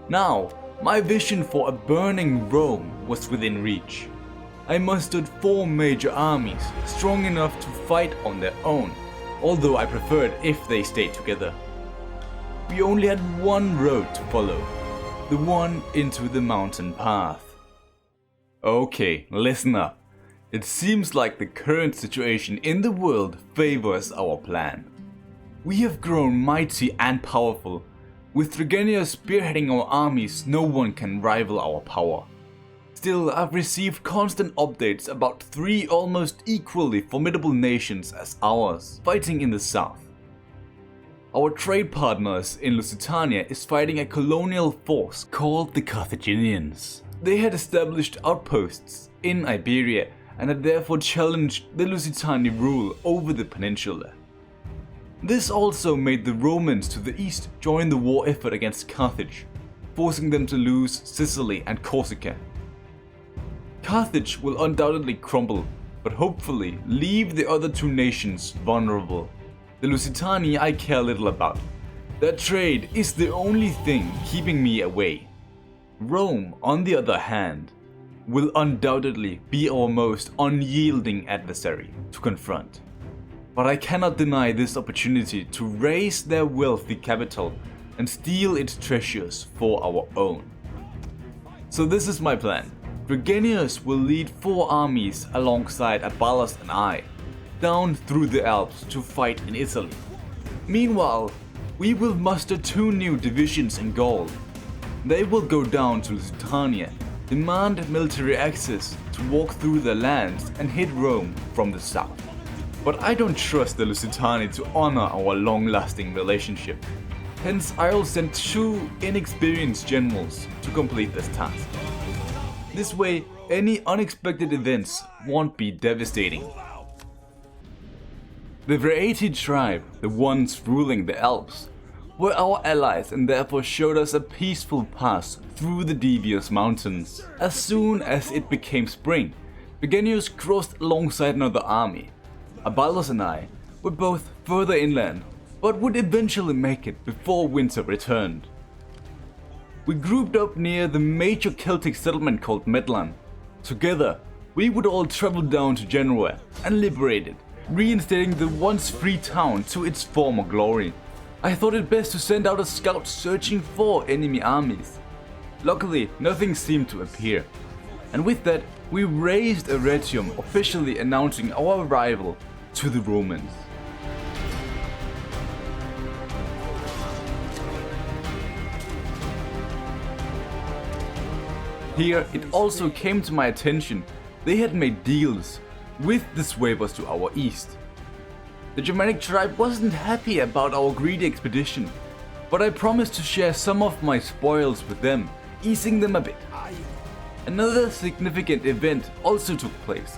Now, my vision for a burning Rome was within reach. I mustered 4 major armies, strong enough to fight on their own, although I preferred if they stayed together. We only had one road to follow, the one into the mountain path. Okay, listen up. It seems like the current situation in the world favors our plan. We have grown mighty and powerful. With Germania spearheading our armies, no one can rival our power. Still, I've received constant updates about 3 almost equally formidable nations as ours, fighting in the south. Our trade partners in Lusitania is fighting a colonial force called the Carthaginians. They had established outposts in Iberia and had therefore challenged the Lusitani rule over the peninsula. This also made the Romans to the east join the war effort against Carthage, forcing them to lose Sicily and Corsica. Carthage will undoubtedly crumble, but hopefully leave the other 2 nations vulnerable. The Lusitani I care little about. Their trade is the only thing keeping me away. Rome, on the other hand, will undoubtedly be our most unyielding adversary to confront. But I cannot deny this opportunity to raise their wealthy capital and steal its treasures for our own. So this is my plan. Gregenius will lead 4 armies alongside Abalus and I, down through the Alps to fight in Italy. Meanwhile, we will muster 2 new divisions in Gaul. They will go down to Lusitania, demand military access to walk through their lands and hit Rome from the south. But I don't trust the Lusitani to honor our long-lasting relationship. Hence, I'll send 2 inexperienced generals to complete this task. This way, any unexpected events won't be devastating. The Vreati tribe, the ones ruling the Alps, were our allies and therefore showed us a peaceful pass through the devious mountains. As soon as it became spring, Gregenius crossed alongside another army. Abalus and I were both further inland, but would eventually make it before winter returned. We grouped up near the major Celtic settlement called Medlan. Together, we would all travel down to Genoa and liberate it, reinstating the once free town to its former glory. I thought it best to send out a scout searching for enemy armies. Luckily, nothing seemed to appear. and with that we raised a regium officially announcing our arrival to the Romans. Here it also came to my attention they had made deals with the Swaivers to our east. The Germanic tribe wasn't happy about our greedy expedition, but I promised to share some of my spoils with them, easing them a bit. Another significant event also took place.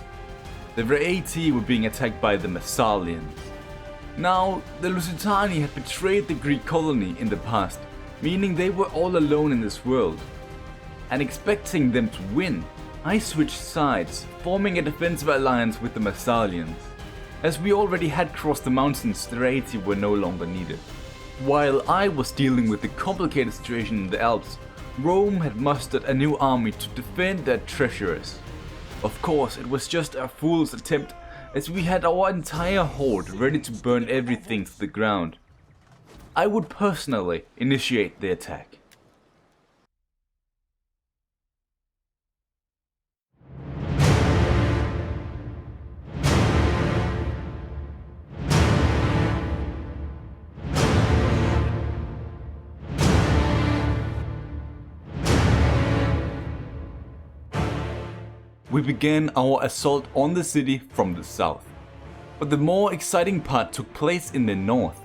The Vrati were being attacked by the Massalians. Now, the Lusitani had betrayed the Greek colony in the past, meaning they were all alone in this world. And expecting them to win, I switched sides, forming a defensive alliance with the Massalians. As we already had crossed the mountains, the Vrati were no longer needed. While I was dealing with the complicated situation in the Alps, Rome had mustered a new army to defend their treasures. Of course, it was just a fool's attempt, as we had our entire horde ready to burn everything to the ground. I would personally initiate the attack. We began our assault on the city from the south. But the more exciting part took place in the north,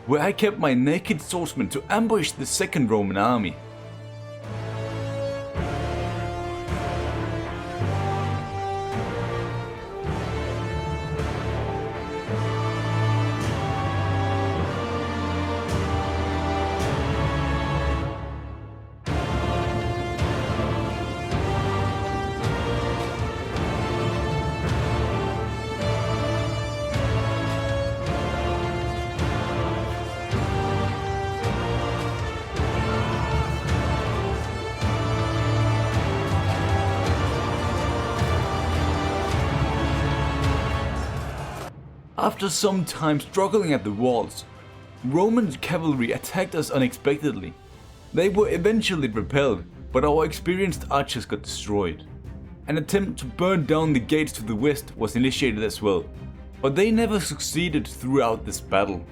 where I kept my naked swordsmen to ambush the second Roman army. After some time struggling at the walls, Roman cavalry attacked us unexpectedly. They were eventually repelled, but our experienced archers got destroyed. An attempt to burn down the gates to the west was initiated as well, but they never succeeded throughout this battle.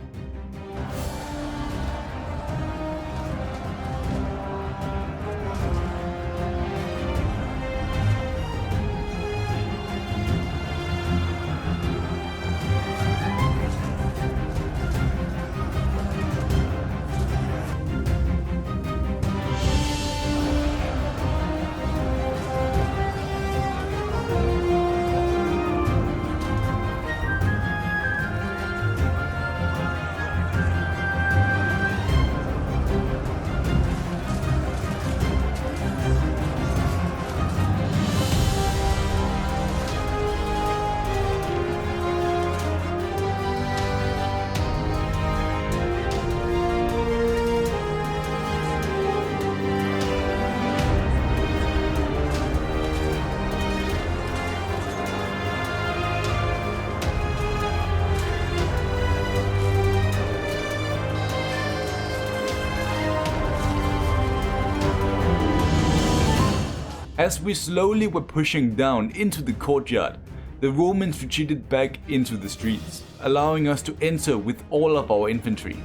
As we slowly were pushing down into the courtyard, the Romans retreated back into the streets, allowing us to enter with all of our infantry.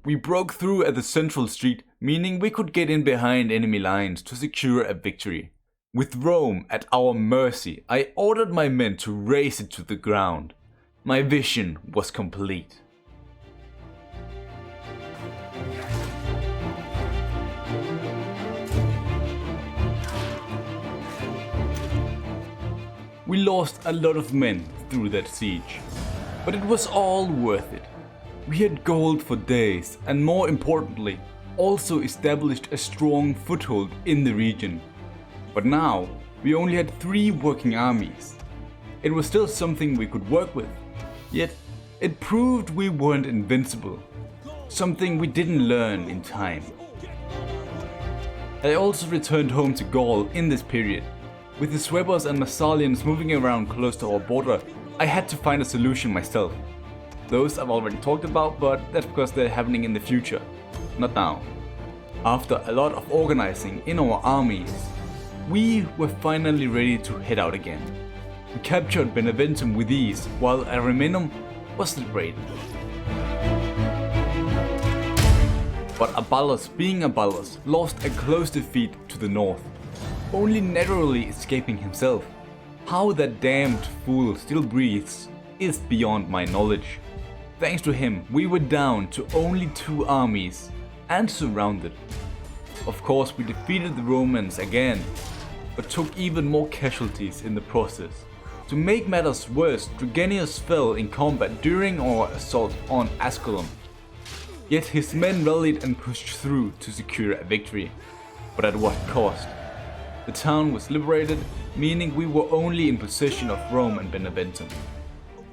We broke through at the central street, meaning we could get in behind enemy lines to secure a victory. With Rome at our mercy, I ordered my men to raze it to the ground. My vision was complete. We lost a lot of men through that siege, but it was all worth it. We had gold for days and, more importantly, also established a strong foothold in the region. But now we only had 3 working armies. It was still something we could work with, yet it proved we weren't invincible, something we didn't learn in time. I also returned home to Gaul in this period. With the Swabbers and Massalians moving around close to our border, I had to find a solution myself. Those I've already talked about, but that's because they're happening in the future, not now. After a lot of organizing in our armies, we were finally ready to head out again. We captured Beneventum with ease, while Ariminum was liberated. But Abalus, being Abalus, lost a close defeat to the north, only narrowly escaping himself. How that damned fool still breathes is beyond my knowledge. Thanks to him, we were down to only 2 armies and surrounded. Of course, we defeated the Romans again, but took even more casualties in the process. To make matters worse, Trigenius fell in combat during our assault on Asculum. Yet his men rallied and pushed through to secure a victory. But at what cost? The town was liberated, meaning we were only in possession of Rome and Beneventum.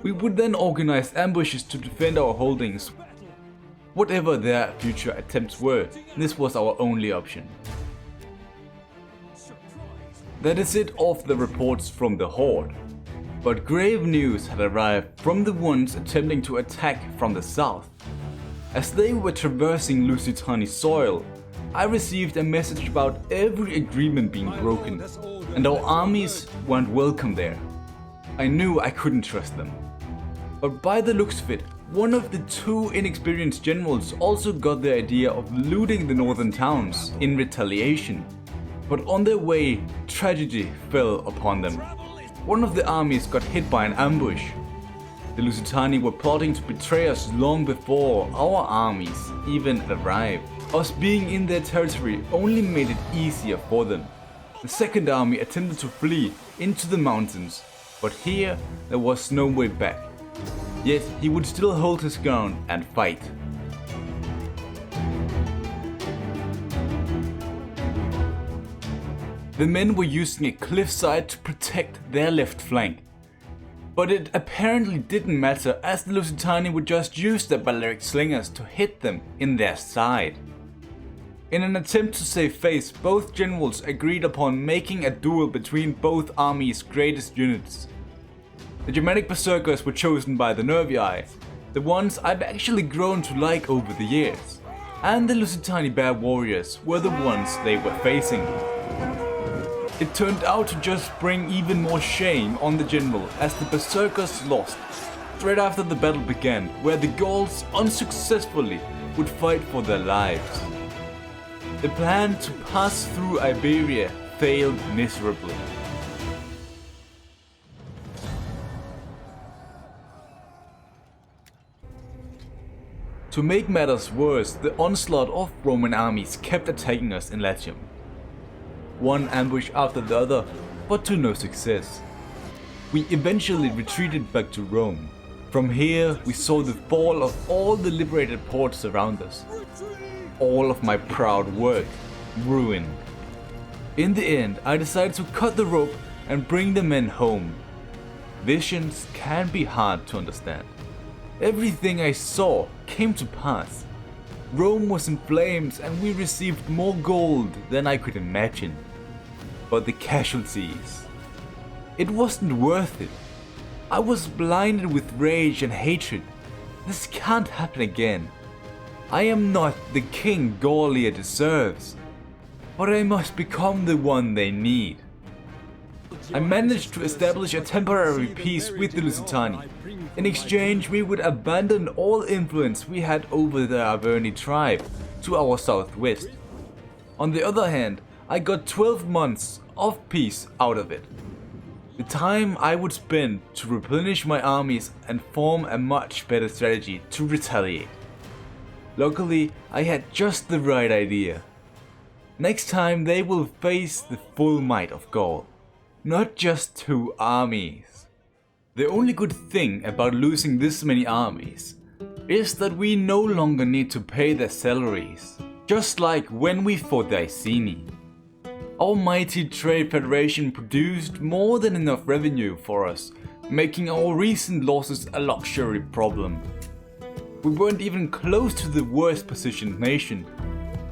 We would then organize ambushes to defend our holdings. Whatever their future attempts were, this was our only option. That is it of the reports from the Horde. But grave news had arrived from the ones attempting to attack from the south. As they were traversing Lusitani soil, I received a message about every agreement being broken, and our armies weren't welcome there. I knew I couldn't trust them. But by the looks of it, one of the 2 inexperienced generals also got the idea of looting the northern towns in retaliation. But on their way, tragedy fell upon them. One of the armies got hit by an ambush. The Lusitani were plotting to betray us long before our armies even arrived. Us being in their territory only made it easier for them. The second army attempted to flee into the mountains, but here there was no way back. Yet he would still hold his ground and fight. The men were using a cliffside to protect their left flank. But it apparently didn't matter, as the Lusitani would just use their Balearic slingers to hit them in their side. In an attempt to save face, both generals agreed upon making a duel between both armies' greatest units. The Germanic berserkers were chosen by the Nervii, the ones I've actually grown to like over the years, and the Lusitani bear warriors were the ones they were facing. It turned out to just bring even more shame on the general, as the berserkers lost straight after the battle began, where the Gauls unsuccessfully would fight for their lives. The plan to pass through Iberia failed miserably. To make matters worse, the onslaught of Roman armies kept attacking us in Latium. One ambush after the other, but to no success. We eventually retreated back to Rome. From here, we saw the fall of all the liberated ports around us. All of my proud work ruined. In the end, I decided to cut the rope and bring the men home. Visions can be hard to understand. Everything I saw came to pass. Rome was in flames and we received more gold than I could imagine. But the casualties, it wasn't worth it. I was blinded with rage and hatred. This can't happen again. I am not the king Gallia deserves, but I must become the one they need. I managed to establish a temporary peace with the Lusitani. In exchange, we would abandon all influence we had over the Arverni tribe to our southwest. On the other hand, I got 12 months of peace out of it. The time I would spend to replenish my armies and form a much better strategy to retaliate. Luckily, I had just the right idea. Next time they will face the full might of Gaul, not just 2 armies. The only good thing about losing this many armies is that we no longer need to pay their salaries, just like when we fought the Iceni. Our mighty trade federation produced more than enough revenue for us, making our recent losses a luxury problem. We weren't even close to the worst positioned nation.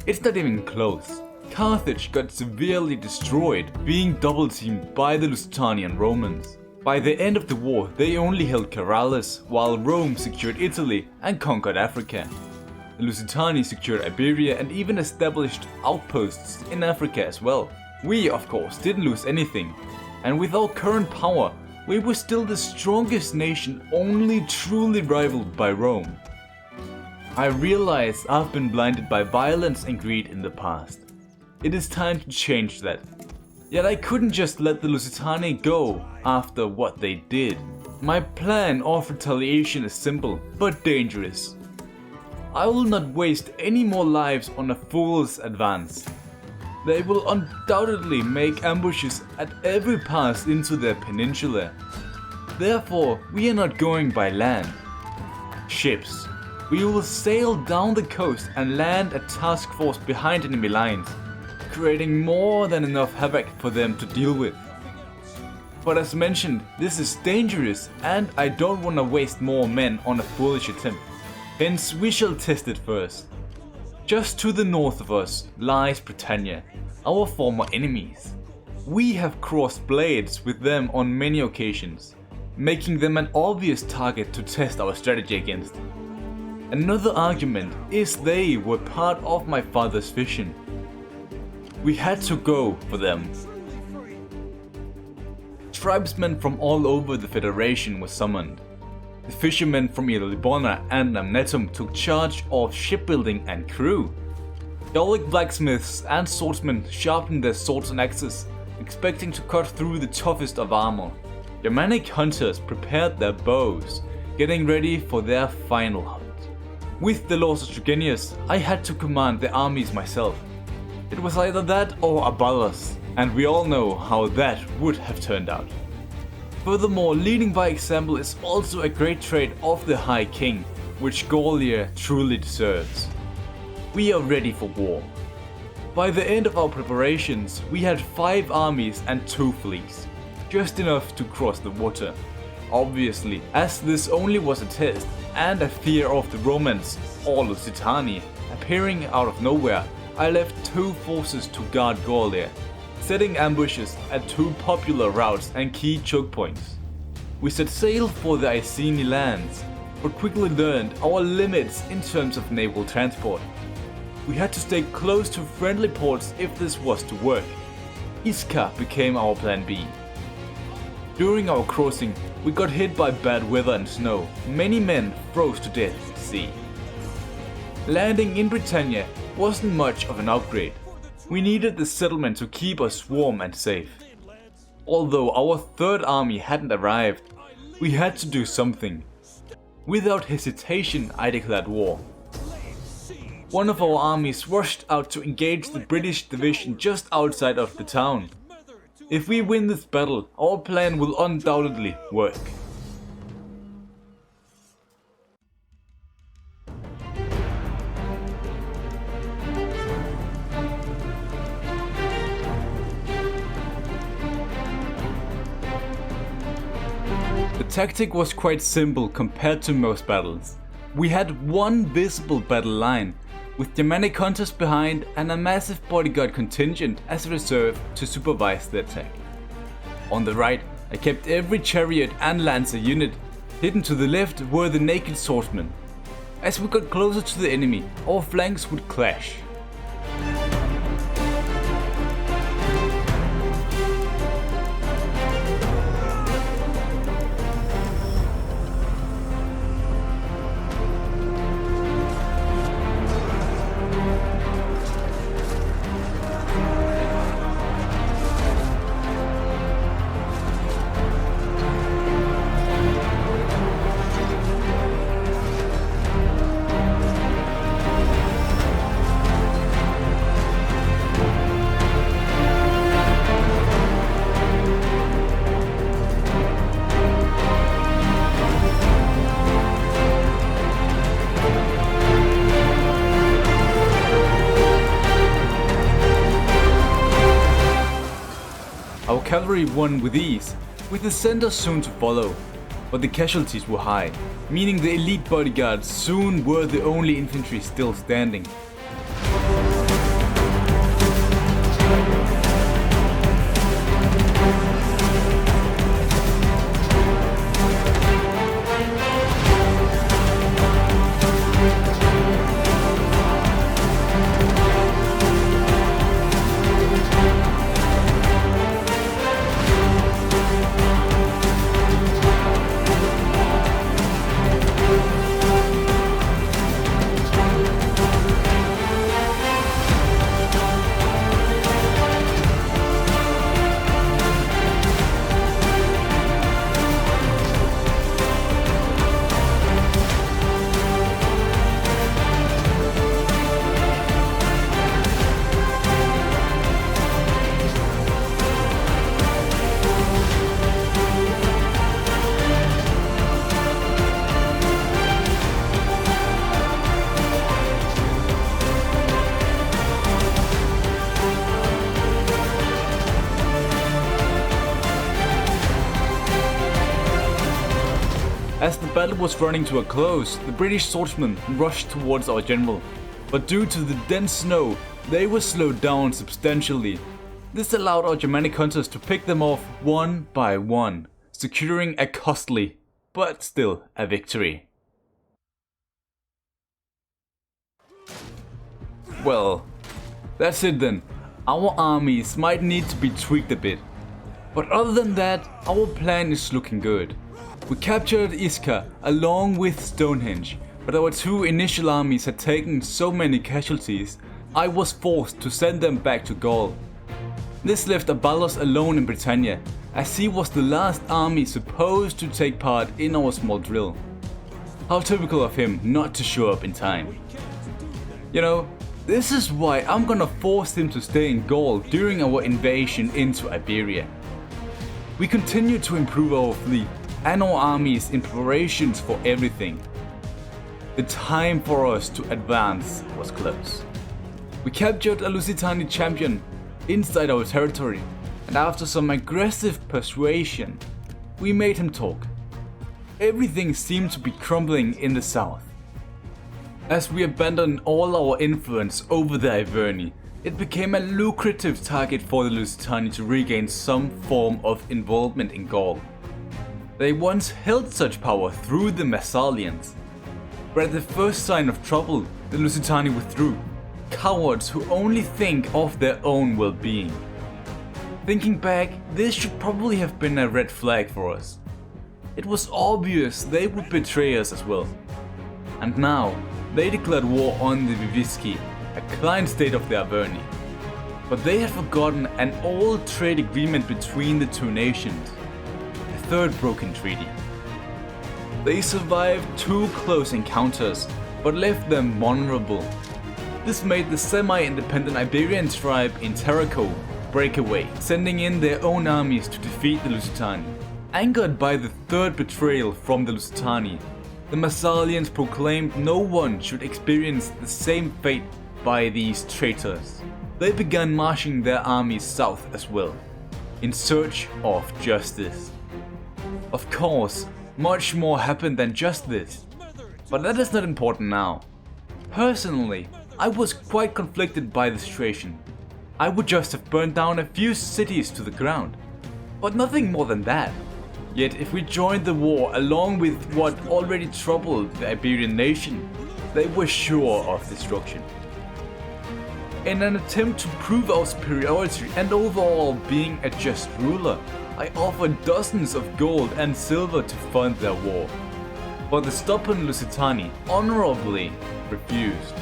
It's not even close. Carthage got severely destroyed, being double teamed by the Lusitani and Romans. By the end of the war, they only held Caralis, while Rome secured Italy and conquered Africa. The Lusitani secured Iberia and even established outposts in Africa as well. We, of course, didn't lose anything, and with our current power, we were still the strongest nation, only truly rivaled by Rome. I realize I've been blinded by violence and greed in the past. It is time to change that. Yet I couldn't just let the Lusitani go after what they did. My plan of retaliation is simple, but dangerous. I will not waste any more lives on a fool's advance. They will undoubtedly make ambushes at every pass into their peninsula. Therefore, we are not going by land. Ships. We will sail down the coast and land a task force behind enemy lines, creating more than enough havoc for them to deal with. But as mentioned, this is dangerous and I don't want to waste more men on a foolish attempt. Hence we shall test it first. Just to the north of us lies Britannia, our former enemies. We have crossed blades with them on many occasions, making them an obvious target to test our strategy against. Another argument is they were part of my father's vision. We had to go for them. Tribesmen from all over the Federation were summoned. The fishermen from Ilibona and Amnetum took charge of shipbuilding and crew. Gallic blacksmiths and swordsmen sharpened their swords and axes, expecting to cut through the toughest of armor. Germanic hunters prepared their bows, getting ready for their final hunt. With the laws of Trigenius, I had to command the armies myself. It was either that or Abalus, and we all know how that would have turned out. Furthermore, leading by example is also a great trait of the High King, which Gallia truly deserves. We are ready for war. By the end of our preparations, we had 5 armies and 2 fleets, just enough to cross the water. Obviously, as this only was a test, and a fear of the Romans, or Lusitani, appearing out of nowhere, I left 2 forces to guard Gallia, setting ambushes at 2 popular routes and key choke points. We set sail for the Iceni lands, but quickly learned our limits in terms of naval transport. We had to stay close to friendly ports if this was to work. Iska became our plan B. During our crossing, we got hit by bad weather and snow. Many men froze to death at sea. Landing in Britannia wasn't much of an upgrade. We needed the settlement to keep us warm and safe. Although our 3rd army hadn't arrived, we had to do something. Without hesitation, I declared war. One of our armies rushed out to engage the British division just outside of the town. If we win this battle, our plan will undoubtedly work. The tactic was quite simple compared to most battles. We had one visible battle line, with Germanic hunters behind and a massive bodyguard contingent as a reserve to supervise the attack. On the right, I kept every chariot and lancer unit. Hidden to the left were the naked swordsmen. As we got closer to the enemy, our flanks would clash. cavalry won with ease, with the center soon to follow. But the casualties were high, meaning the elite bodyguards soon were the only infantry still standing. As the battle was running to a close, the British swordsmen rushed towards our general, but due to the dense snow, they were slowed down substantially. This allowed our Germanic hunters to pick them off one by one, securing a costly, but still a victory. Well, that's it then. Our armies might need to be tweaked a bit, but other than that, our plan is looking good. We captured Ischia along with Stonehenge, but our two initial armies had taken so many casualties, I was forced to send them back to Gaul. This left Aballos alone in Britannia, as he was the last army supposed to take part in our small drill. How typical of him not to show up in time. You know, this is why I'm gonna force him to stay in Gaul during our invasion into Iberia. We continue to improve our fleet and our armies in preparations for everything. The time for us to advance was close. We captured a Lusitani champion inside our territory, and after some aggressive persuasion, we made him talk. Everything seemed to be crumbling in the south. As we abandoned all our influence over the Iverni, it became a lucrative target for the Lusitani to regain some form of involvement in Gaul. They once held such power through the Massalians, but at the first sign of trouble, the Lusitani withdrew. Cowards who only think of their own well-being. Thinking back, this should probably have been a red flag for us. It was obvious they would betray us as well. And now, they declared war on the Vivisci, a client state of the Iverni. But they had forgotten an old trade agreement between the two nations. Third broken treaty. They survived two close encounters, but left them vulnerable. This made the semi-independent Iberian tribe in Tarraco break away, sending in their own armies to defeat the Lusitani. Angered by the third betrayal from the Lusitani, the Massalians proclaimed no one should experience the same fate by these traitors. They began marching their armies south as well, in search of justice. Of course, much more happened than just this, but that is not important now. Personally, I was quite conflicted by the situation. I would just have burned down a few cities to the ground, but nothing more than that. Yet if we joined the war along with what already troubled the Iberian nation, they were sure of destruction. In an attempt to prove our superiority and overall being a just ruler, I offered dozens of gold and silver to fund their war. But the stubborn Lusitani honorably refused.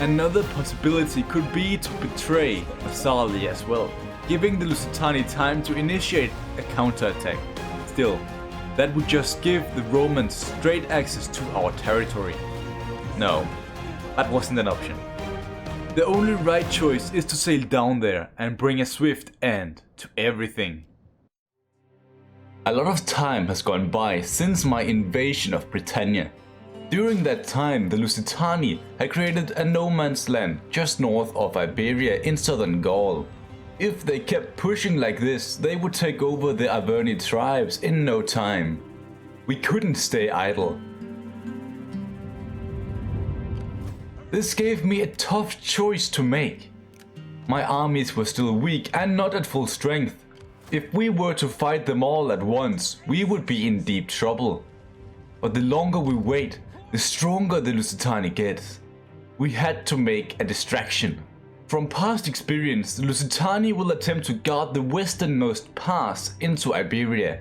Another possibility could be to betray Massalia as well, giving the Lusitani time to initiate a counterattack. Still, that would just give the Romans straight access to our territory. No, that wasn't an option. The only right choice is to sail down there and bring a swift end to everything. A lot of time has gone by since my invasion of Britannia. During that time, the Lusitani had created a no man's land just north of Iberia in southern Gaul. If they kept pushing like this, they would take over the Iverni tribes in no time. We couldn't stay idle. This gave me a tough choice to make. My armies were still weak and not at full strength. If we were to fight them all at once, we would be in deep trouble. But the longer we wait, the stronger the Lusitani gets. We had to make a distraction. From past experience, the Lusitani will attempt to guard the westernmost pass into Iberia.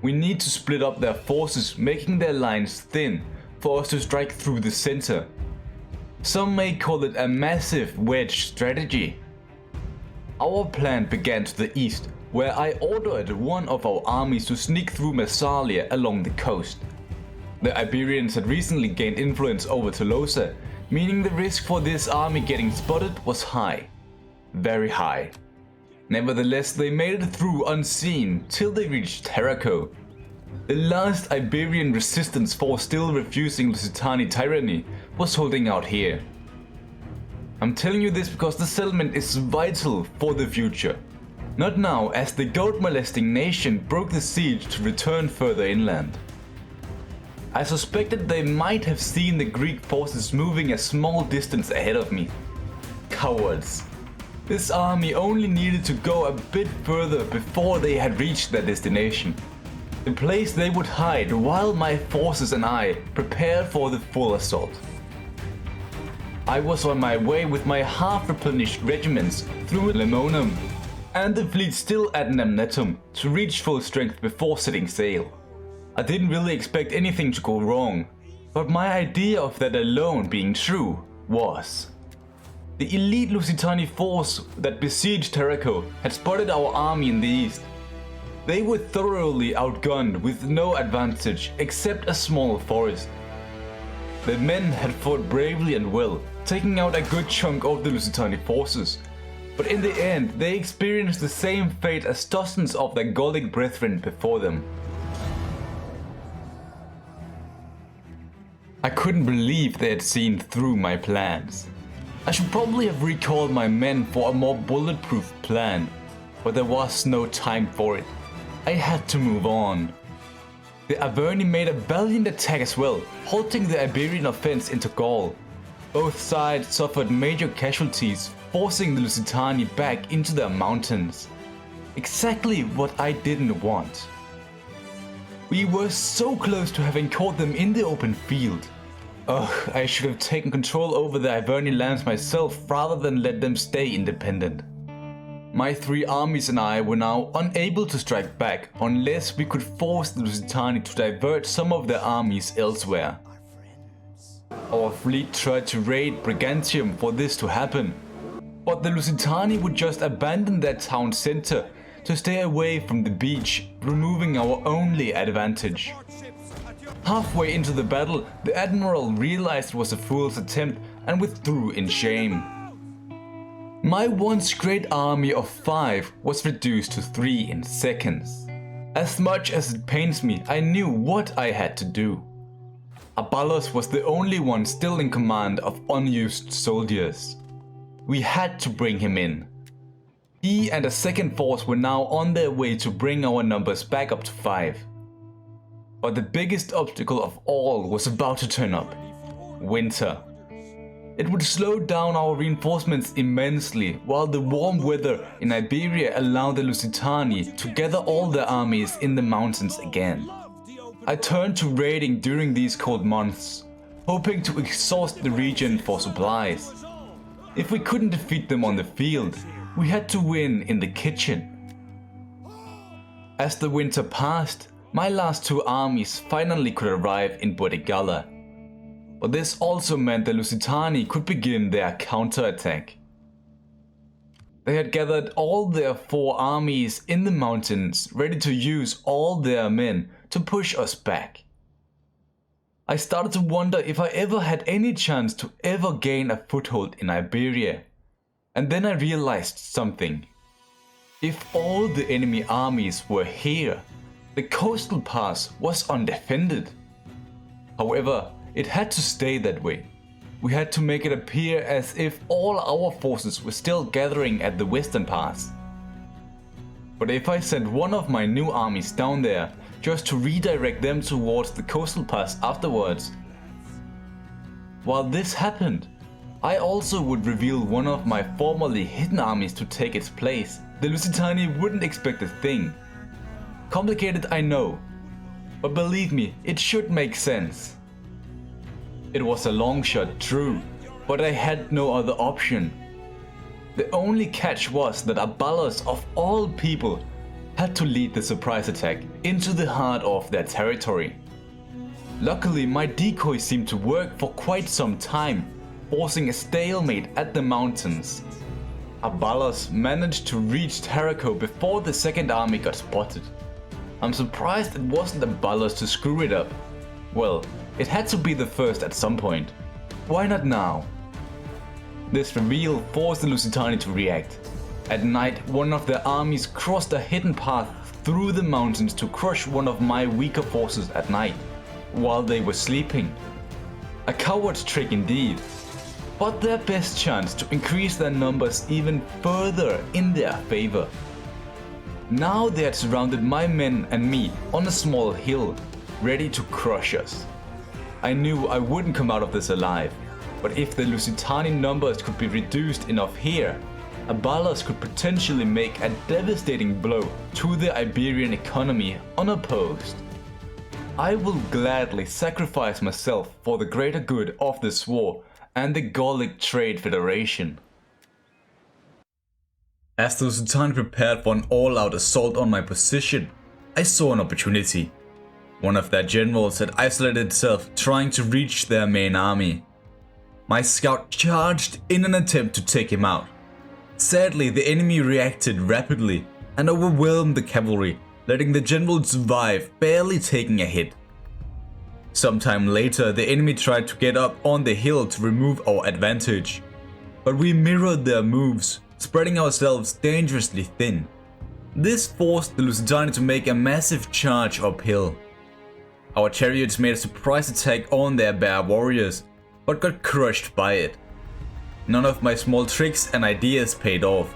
We need to split up their forces, making their lines thin for us to strike through the center. Some may call it a massive wedge strategy. Our plan began to the east, where I ordered one of our armies to sneak through Massalia along the coast. The Iberians had recently gained influence over Tolosa, meaning the risk for this army getting spotted was high. Very high. Nevertheless, they made it through unseen till they reached Terraco. The last Iberian resistance force still refusing Lusitani tyranny was holding out here. I'm telling you this because the settlement is vital for the future. Not now, as the goat-molesting nation broke the siege to return further inland. I suspected they might have seen the Greek forces moving a small distance ahead of me. Cowards. This army only needed to go a bit further before they had reached their destination. The place they would hide while my forces and I prepared for the full assault. I was on my way with my half-replenished regiments through Lemonum and the fleet still at Namnetum to reach full strength before setting sail. I didn't really expect anything to go wrong, but my idea of that alone being true was. The elite Lusitani force that besieged Terraco had spotted our army in the east. They were thoroughly outgunned with no advantage except a small forest. The men had fought bravely and well, taking out a good chunk of the Lusitani forces, but in the end they experienced the same fate as dozens of their Gallic brethren before them. I couldn't believe they had seen through my plans. I should probably have recalled my men for a more bulletproof plan, but there was no time for it. I had to move on. The Iverni made a valiant attack as well, halting the Iberian offense into Gaul. Both sides suffered major casualties, forcing the Lusitani back into their mountains. Exactly what I didn't want. We were so close to having caught them in the open field. Ugh, I should have taken control over the Iverni lands myself rather than let them stay independent. My three armies and I were now unable to strike back unless we could force the Lusitani to divert some of their armies elsewhere. Our fleet tried to raid Brigantium for this to happen, but the Lusitani would just abandon their town center to stay away from the beach, removing our only advantage. Halfway into the battle, the admiral realized it was a fool's attempt and withdrew in shame. My once great army of 5 was reduced to 3 in seconds. As much as it pains me, I knew what I had to do. Abalos was the only one still in command of unused soldiers. We had to bring him in. He and a second force were now on their way to bring our numbers back up to 5. But the biggest obstacle of all was about to turn up: winter. It would slow down our reinforcements immensely, while the warm weather in Iberia allowed the Lusitani to gather all their armies in the mountains again. I turned to raiding during these cold months, hoping to exhaust the region for supplies. If we couldn't defeat them on the field, we had to win in the kitchen. As the winter passed, my last 2 armies finally could arrive in Gallia. But this also meant the Lusitani could begin their counterattack. They had gathered all their 4 armies in the mountains, ready to use all their men to push us back. I started to wonder if I ever had any chance to ever gain a foothold in Iberia. And then I realized something. If all the enemy armies were here, the coastal pass was undefended. However, it had to stay that way. We had to make it appear as if all our forces were still gathering at the western pass. But if I sent one of my new armies down there just to redirect them towards the coastal pass afterwards, while this happened, I also would reveal one of my formerly hidden armies to take its place. The Lusitani wouldn't expect a thing. Complicated, I know, but believe me, it should make sense. It was a long shot, true, but I had no other option. The only catch was that Abalos, of all people, had to lead the surprise attack into the heart of their territory. Luckily, my decoy seemed to work for quite some time, forcing a stalemate at the mountains. Abalos managed to reach Tarraco before the second army got spotted. I'm surprised it wasn't Abalos to screw it up. Well, it had to be the first at some point. Why not now? This reveal forced the Lusitani to react. At night, one of their armies crossed a hidden path through the mountains to crush one of my weaker forces at night, while they were sleeping. A coward's trick indeed, but their best chance to increase their numbers even further in their favor. Now they had surrounded my men and me on a small hill, ready to crush us. I knew I wouldn't come out of this alive, but if the Lusitani numbers could be reduced enough here, Abalos could potentially make a devastating blow to the Iberian economy unopposed. I will gladly sacrifice myself for the greater good of this war and the Gallic Trade Federation. As the Lusitani prepared for an all-out assault on my position, I saw an opportunity. One of their generals had isolated itself, trying to reach their main army. My scout charged in an attempt to take him out. Sadly, the enemy reacted rapidly and overwhelmed the cavalry, letting the general survive, barely taking a hit. Sometime later, the enemy tried to get up on the hill to remove our advantage, but we mirrored their moves, spreading ourselves dangerously thin. This forced the Lusitani to make a massive charge uphill. Our chariots made a surprise attack on their bear warriors, but got crushed by it. None of my small tricks and ideas paid off,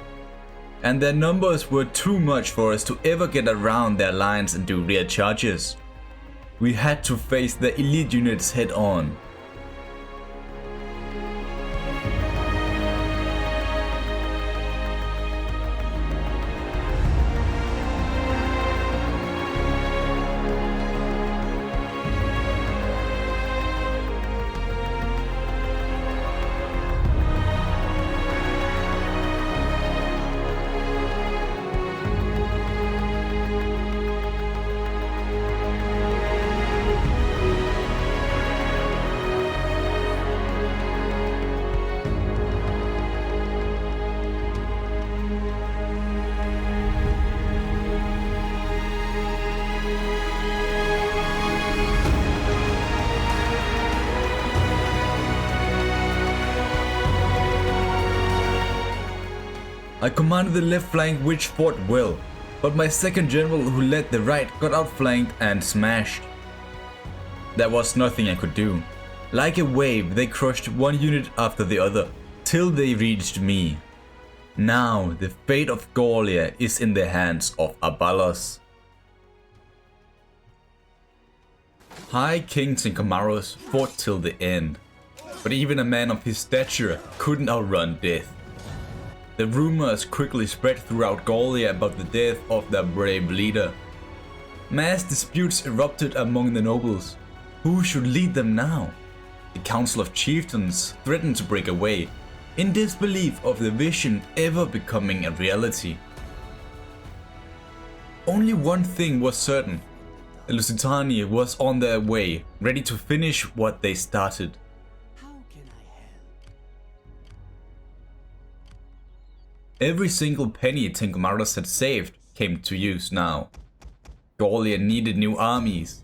and their numbers were too much for us to ever get around their lines and do rear charges. We had to face the elite units head on. I commanded the left flank, which fought well, but my second general who led the right got outflanked and smashed. There was nothing I could do. Like a wave, they crushed one unit after the other, till they reached me. Now the fate of Gallia is in the hands of Abalos. High kings and Comaros fought till the end, but even a man of his stature couldn't outrun death. The rumors quickly spread throughout Gallia about the death of their brave leader. Mass disputes erupted among the nobles. Who should lead them now? The Council of Chieftains threatened to break away, in disbelief of the vision ever becoming a reality. Only one thing was certain. The Lusitani was on their way, ready to finish what they started. Every single penny Tinkomaros had saved came to use now. Gallia needed new armies,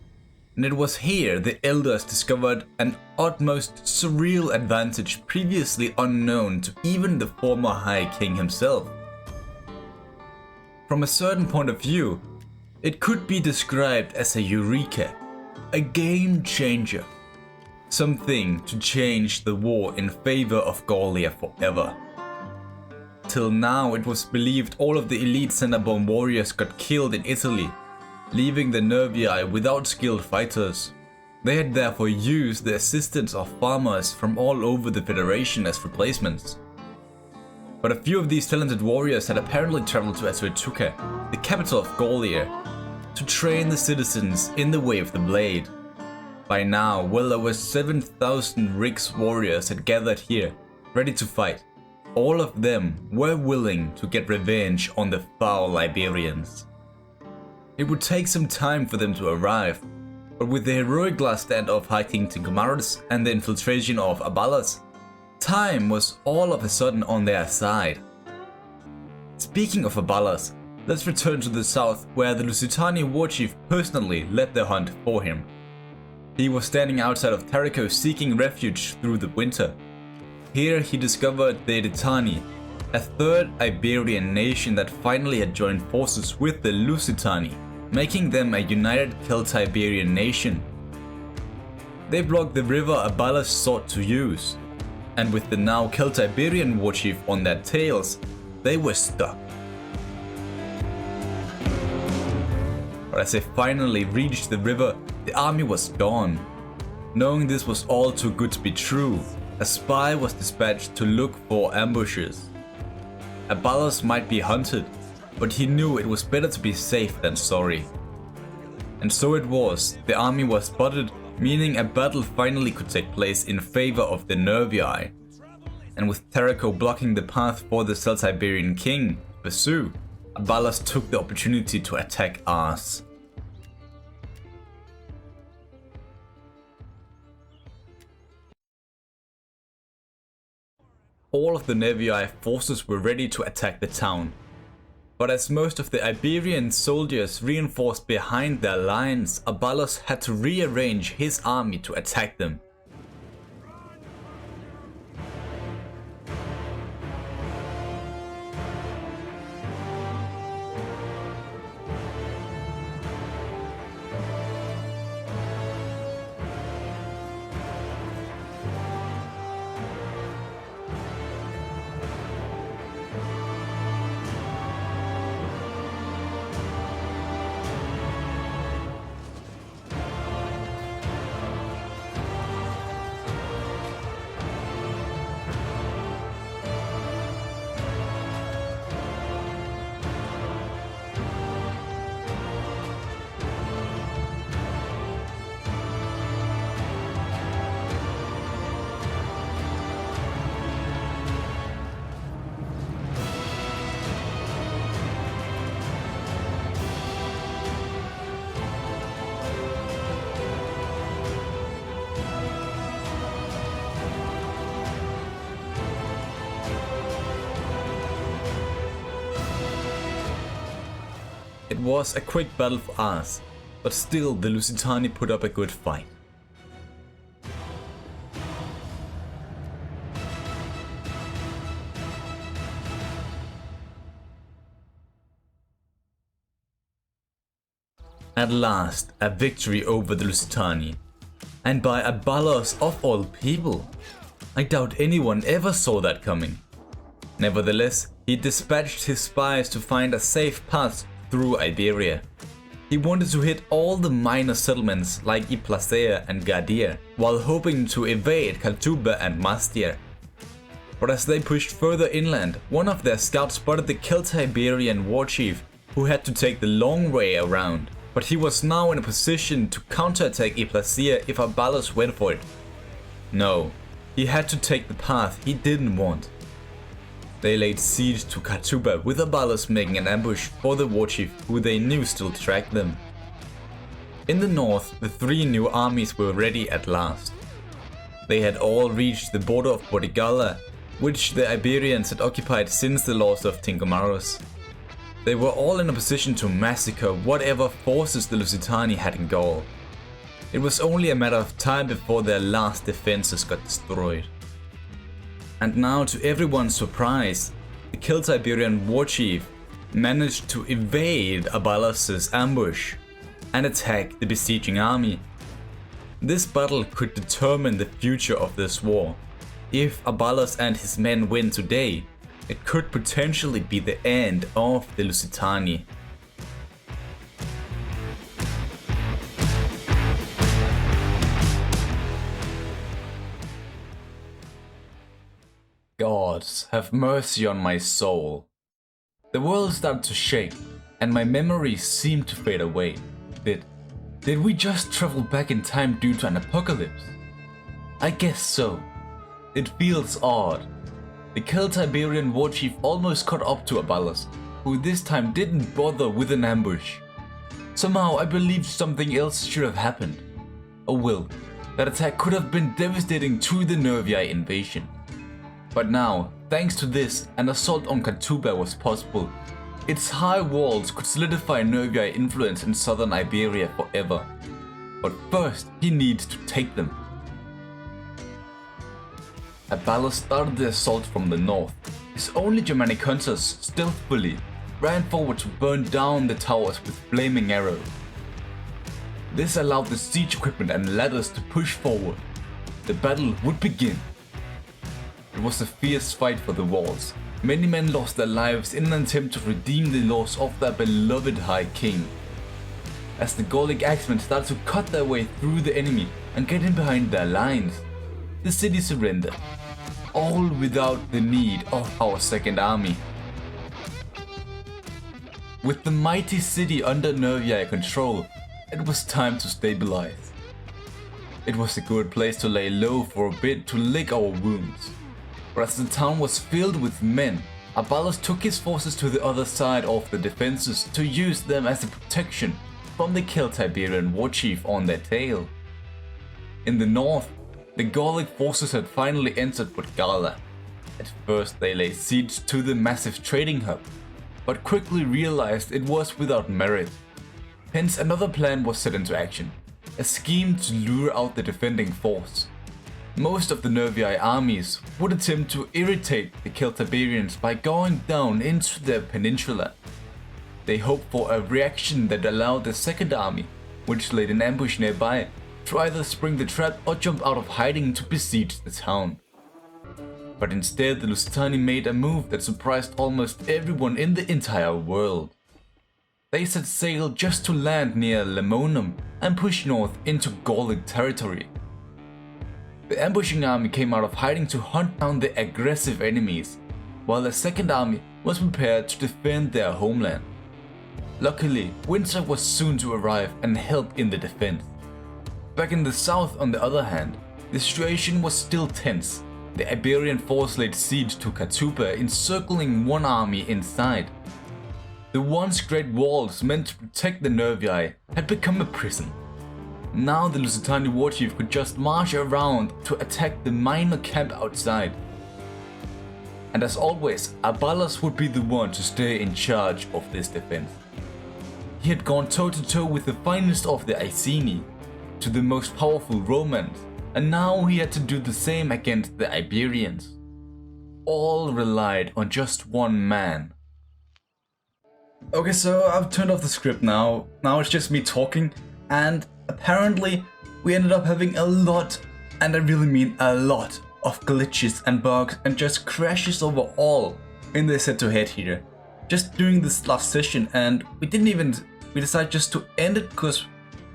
and it was here the elders discovered an utmost surreal advantage previously unknown to even the former High King himself. From a certain point of view, it could be described as a eureka, a game changer. something to change the war in favor of Gallia forever. Till now it was believed all of the elite Centaur warriors got killed in Italy, leaving the Nervii without skilled fighters. They had therefore used the assistance of farmers from all over the Federation as replacements. But a few of these talented warriors had apparently traveled to H2H, the capital of Gallia, to train the citizens in the way of the blade. By now, well over 7,000 Rix warriors had gathered here, ready to fight. All of them were willing to get revenge on the foul Iberians. It would take some time for them to arrive, but with the heroic last stand of High King Tinkomarus and the infiltration of Abalas, time was all of a sudden on their side. Speaking of Abalas, let's return to the south where the Lusitani warchief personally led the hunt for him. He was standing outside of Tarraco seeking refuge through the winter. Here he discovered the Britannia, a third Iberian nation that finally had joined forces with the Lusitani, making them a united Celto-Iberian nation. They blocked the river Abalas sought to use, and with the now Celto-Iberian warchief on their tails, they were stuck. But as they finally reached the river, the army was gone. Knowing this was all too good to be true, a spy was dispatched to look for ambushes. Abalas might be hunted, but he knew it was better to be safe than sorry. And so it was, the army was spotted, meaning a battle finally could take place in favor of the Nervii. And with Tarraco blocking the path for the Celto-Iberian king to pursue, Abalas took the opportunity to attack Ars. All of the Nervii forces were ready to attack the town. But as most of the Iberian soldiers reinforced behind their lines, Abalas had to rearrange his army to attack them. It was a quick battle for us, but still the Lusitani put up a good fight. At last, a victory over the Lusitani, and by Abalas of all people. I doubt anyone ever saw that coming. Nevertheless, he dispatched his spies to find a safe path through Iberia. He wanted to hit all the minor settlements like Immersaholic and Gallia, while hoping to evade Kaltuba and Mastia. But as they pushed further inland, one of their scouts spotted the Celto-Iberian warchief, who had to take the long way around. But he was now in a position to counterattack Immersaholic if Abalas went for it. No, he had to take the path he didn't want. They laid siege to Kaltuba with Abalas making an ambush for the warchief who they knew still tracked them. In the north, the three new armies were ready at last. They had all reached the border of Portugal, which the Iberians had occupied since the loss of Tinkomarus. They were all in a position to massacre whatever forces the Lusitani had in Gaul. It was only a matter of time before their last defenses got destroyed. And now, to everyone's surprise, the Celto-Iberian warchief managed to evade Abalas' ambush and attack the besieging army. This battle could determine the future of this war. If Abalos and his men win today, it could potentially be the end of the Lusitani. Gods, have mercy on my soul. The world started to shake, and my memories seemed to fade away. Did we just travel back in time due to an apocalypse? I guess so. It feels odd. The Celtiberian war chief almost caught up to Abalos, who this time didn't bother with an ambush. Somehow I believed something else should have happened. Oh well, that attack could have been devastating to the Nervii invasion. But now, thanks to this, an assault on Kasper was possible. Its high walls could solidify Nervii influence in southern Iberia forever. But first, he needs to take them. Abalos started the assault from the north. His only Germanic hunters, stealthily, ran forward to burn down the towers with flaming arrows. This allowed the siege equipment and ladders to push forward. The battle would begin. It was a fierce fight for the walls. Many men lost their lives in an attempt to redeem the loss of their beloved High King. As the Gallic axemen started to cut their way through the enemy and get in behind their lines, the city surrendered, all without the need of our second army. With the mighty city under Nervii control, it was time to stabilize. It was a good place to lay low for a bit to lick our wounds. But as the town was filled with men, Abalos took his forces to the other side of the defenses to use them as a protection from the Celtiberian war chief on their tail. In the north, the Gallic forces had finally entered Gallia. At first they laid siege to the massive trading hub, but quickly realized it was without merit. Hence another plan was set into action, a scheme to lure out the defending force. Most of the Nervii armies would attempt to irritate the Celtiberians by going down into their peninsula. They hoped for a reaction that allowed the second army, which laid an ambush nearby, to either spring the trap or jump out of hiding to besiege the town. But instead the Lusitani made a move that surprised almost everyone in the entire world. They set sail just to land near Lemonum and push north into Gallic territory. The ambushing army came out of hiding to hunt down the aggressive enemies, while the second army was prepared to defend their homeland. Luckily, winter was soon to arrive and help in the defense. Back in the south, on the other hand, the situation was still tense. The Iberian force laid siege to Kasper, encircling one army inside. The once great walls meant to protect the Nervii had become a prison. Now the Lusitani war chief could just march around to attack the minor camp outside. And as always, Abalos would be the one to stay in charge of this defense. He had gone toe to toe with the finest of the Iceni, to the most powerful Romans, and now he had to do the same against the Iberians. All relied on just one man. Okay, so I've turned off the script now. Now it's just me talking, and apparently we ended up having a lot, and I really mean a lot, of glitches and bugs and just crashes overall in this head-to-head here. Just doing this last session, and we decided just to end it because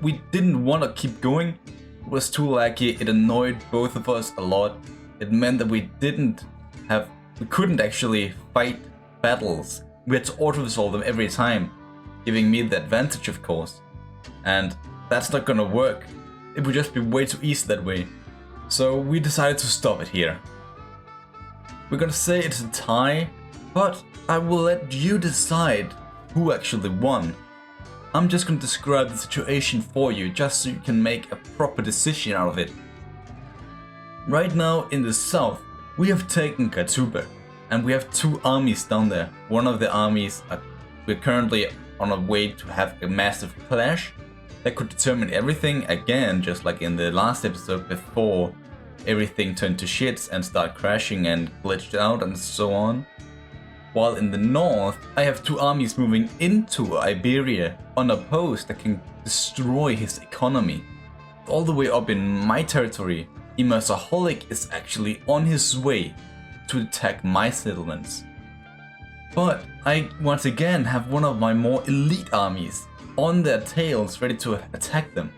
we didn't want to keep going. It was too laggy, it annoyed both of us a lot. It meant that we couldn't actually fight battles. We had to auto-resolve them every time, giving me the advantage of course. And that's not gonna work. It would just be way too easy that way. So we decided to stop it here. We're gonna say it's a tie, but I will let you decide who actually won. I'm just gonna describe the situation for you, just so you can make a proper decision out of it. Right now in the south, we have taken Kasper, and we have two armies down there. One of the armies, we're currently on a way to have a massive clash that could determine everything again, just like in the last episode before everything turned to shits and started crashing and glitched out and so on. While in the north, I have two armies moving into Iberia unopposed that can destroy his economy. all the way up in my territory, Immersaholic is actually on his way to attack my settlements. But I once again have one of my more elite armies on their tails ready to attack them.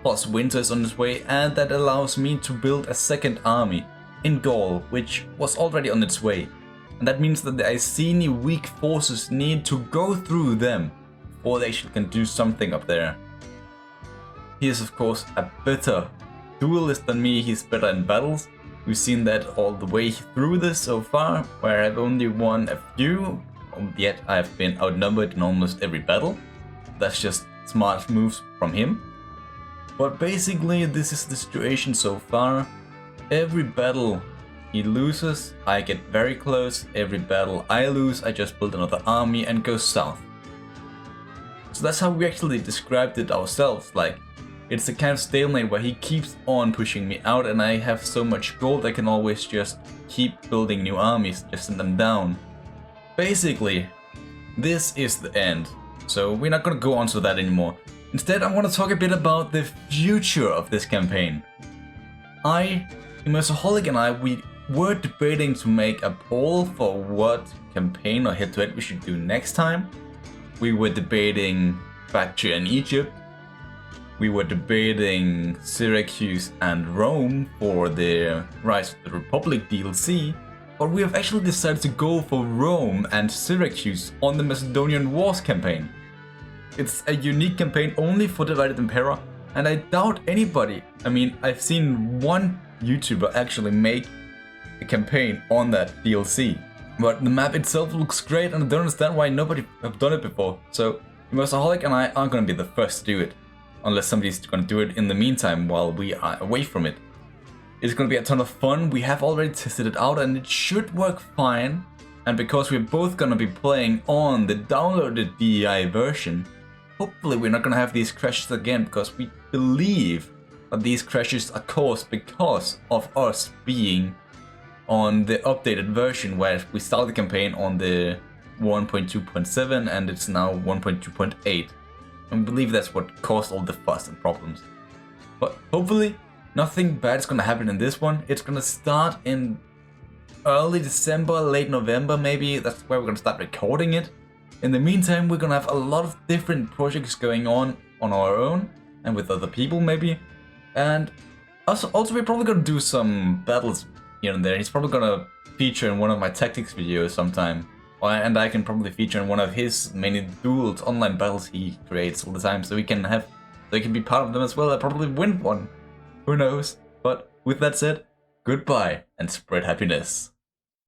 Plus winter is on its way, and that allows me to build a second army in Gaul, which was already on its way. And that means that the Iceni weak forces need to go through them before they actually can do something up there. He is of course a better duelist than me, he's better in battles. We've seen that all the way through this so far, where I've only won a few, yet I've been outnumbered in almost every battle. That's just smart moves from him. But basically this is the situation so far. Every battle he loses, I get very close. Every battle I lose, I just build another army and go south. So that's how we actually described it ourselves, like it's a kind of stalemate where he keeps on pushing me out and I have so much gold I can always just keep building new armies, just send them down. Basically, this is the end. So we're not gonna go on to that anymore. Instead, I want to talk a bit about the future of this campaign. Immersaholic and I, we were debating to make a poll for what campaign or head-to-head we should do next time. We were debating Bactria and Egypt. We were debating Syracuse and Rome for the Rise of the Republic DLC. But we have actually decided to go for Rome and Syracuse on the Macedonian Wars campaign. It's a unique campaign only for Divided Impera, and I doubt anybody, I've seen one YouTuber actually make a campaign on that DLC. But the map itself looks great and I don't understand why nobody have done it before. So Immersaholic and I aren't going to be the first to do it, unless somebody's going to do it in the meantime while we are away from it. It's going to be a ton of fun. We have already tested it out and it should work fine. And because we're both going to be playing on the downloaded DEI version, hopefully we're not going to have these crashes again, because we believe that these crashes are caused because of us being on the updated version, where we started the campaign on the 1.2.7 and it's now 1.2.8. And we believe that's what caused all the fuss and problems. But hopefully nothing bad is going to happen in this one. It's going to start in early December, late November maybe. That's where we're going to start recording it. In the meantime, we're going to have a lot of different projects going on our own and with other people maybe. And also we're probably going to do some battles here and there. He's probably going to feature in one of my tactics videos sometime. And I can probably feature in one of his many duels, online battles he creates all the time, so we can be part of them as well. I'll probably win one. Who knows? But with that said, goodbye and spread happiness.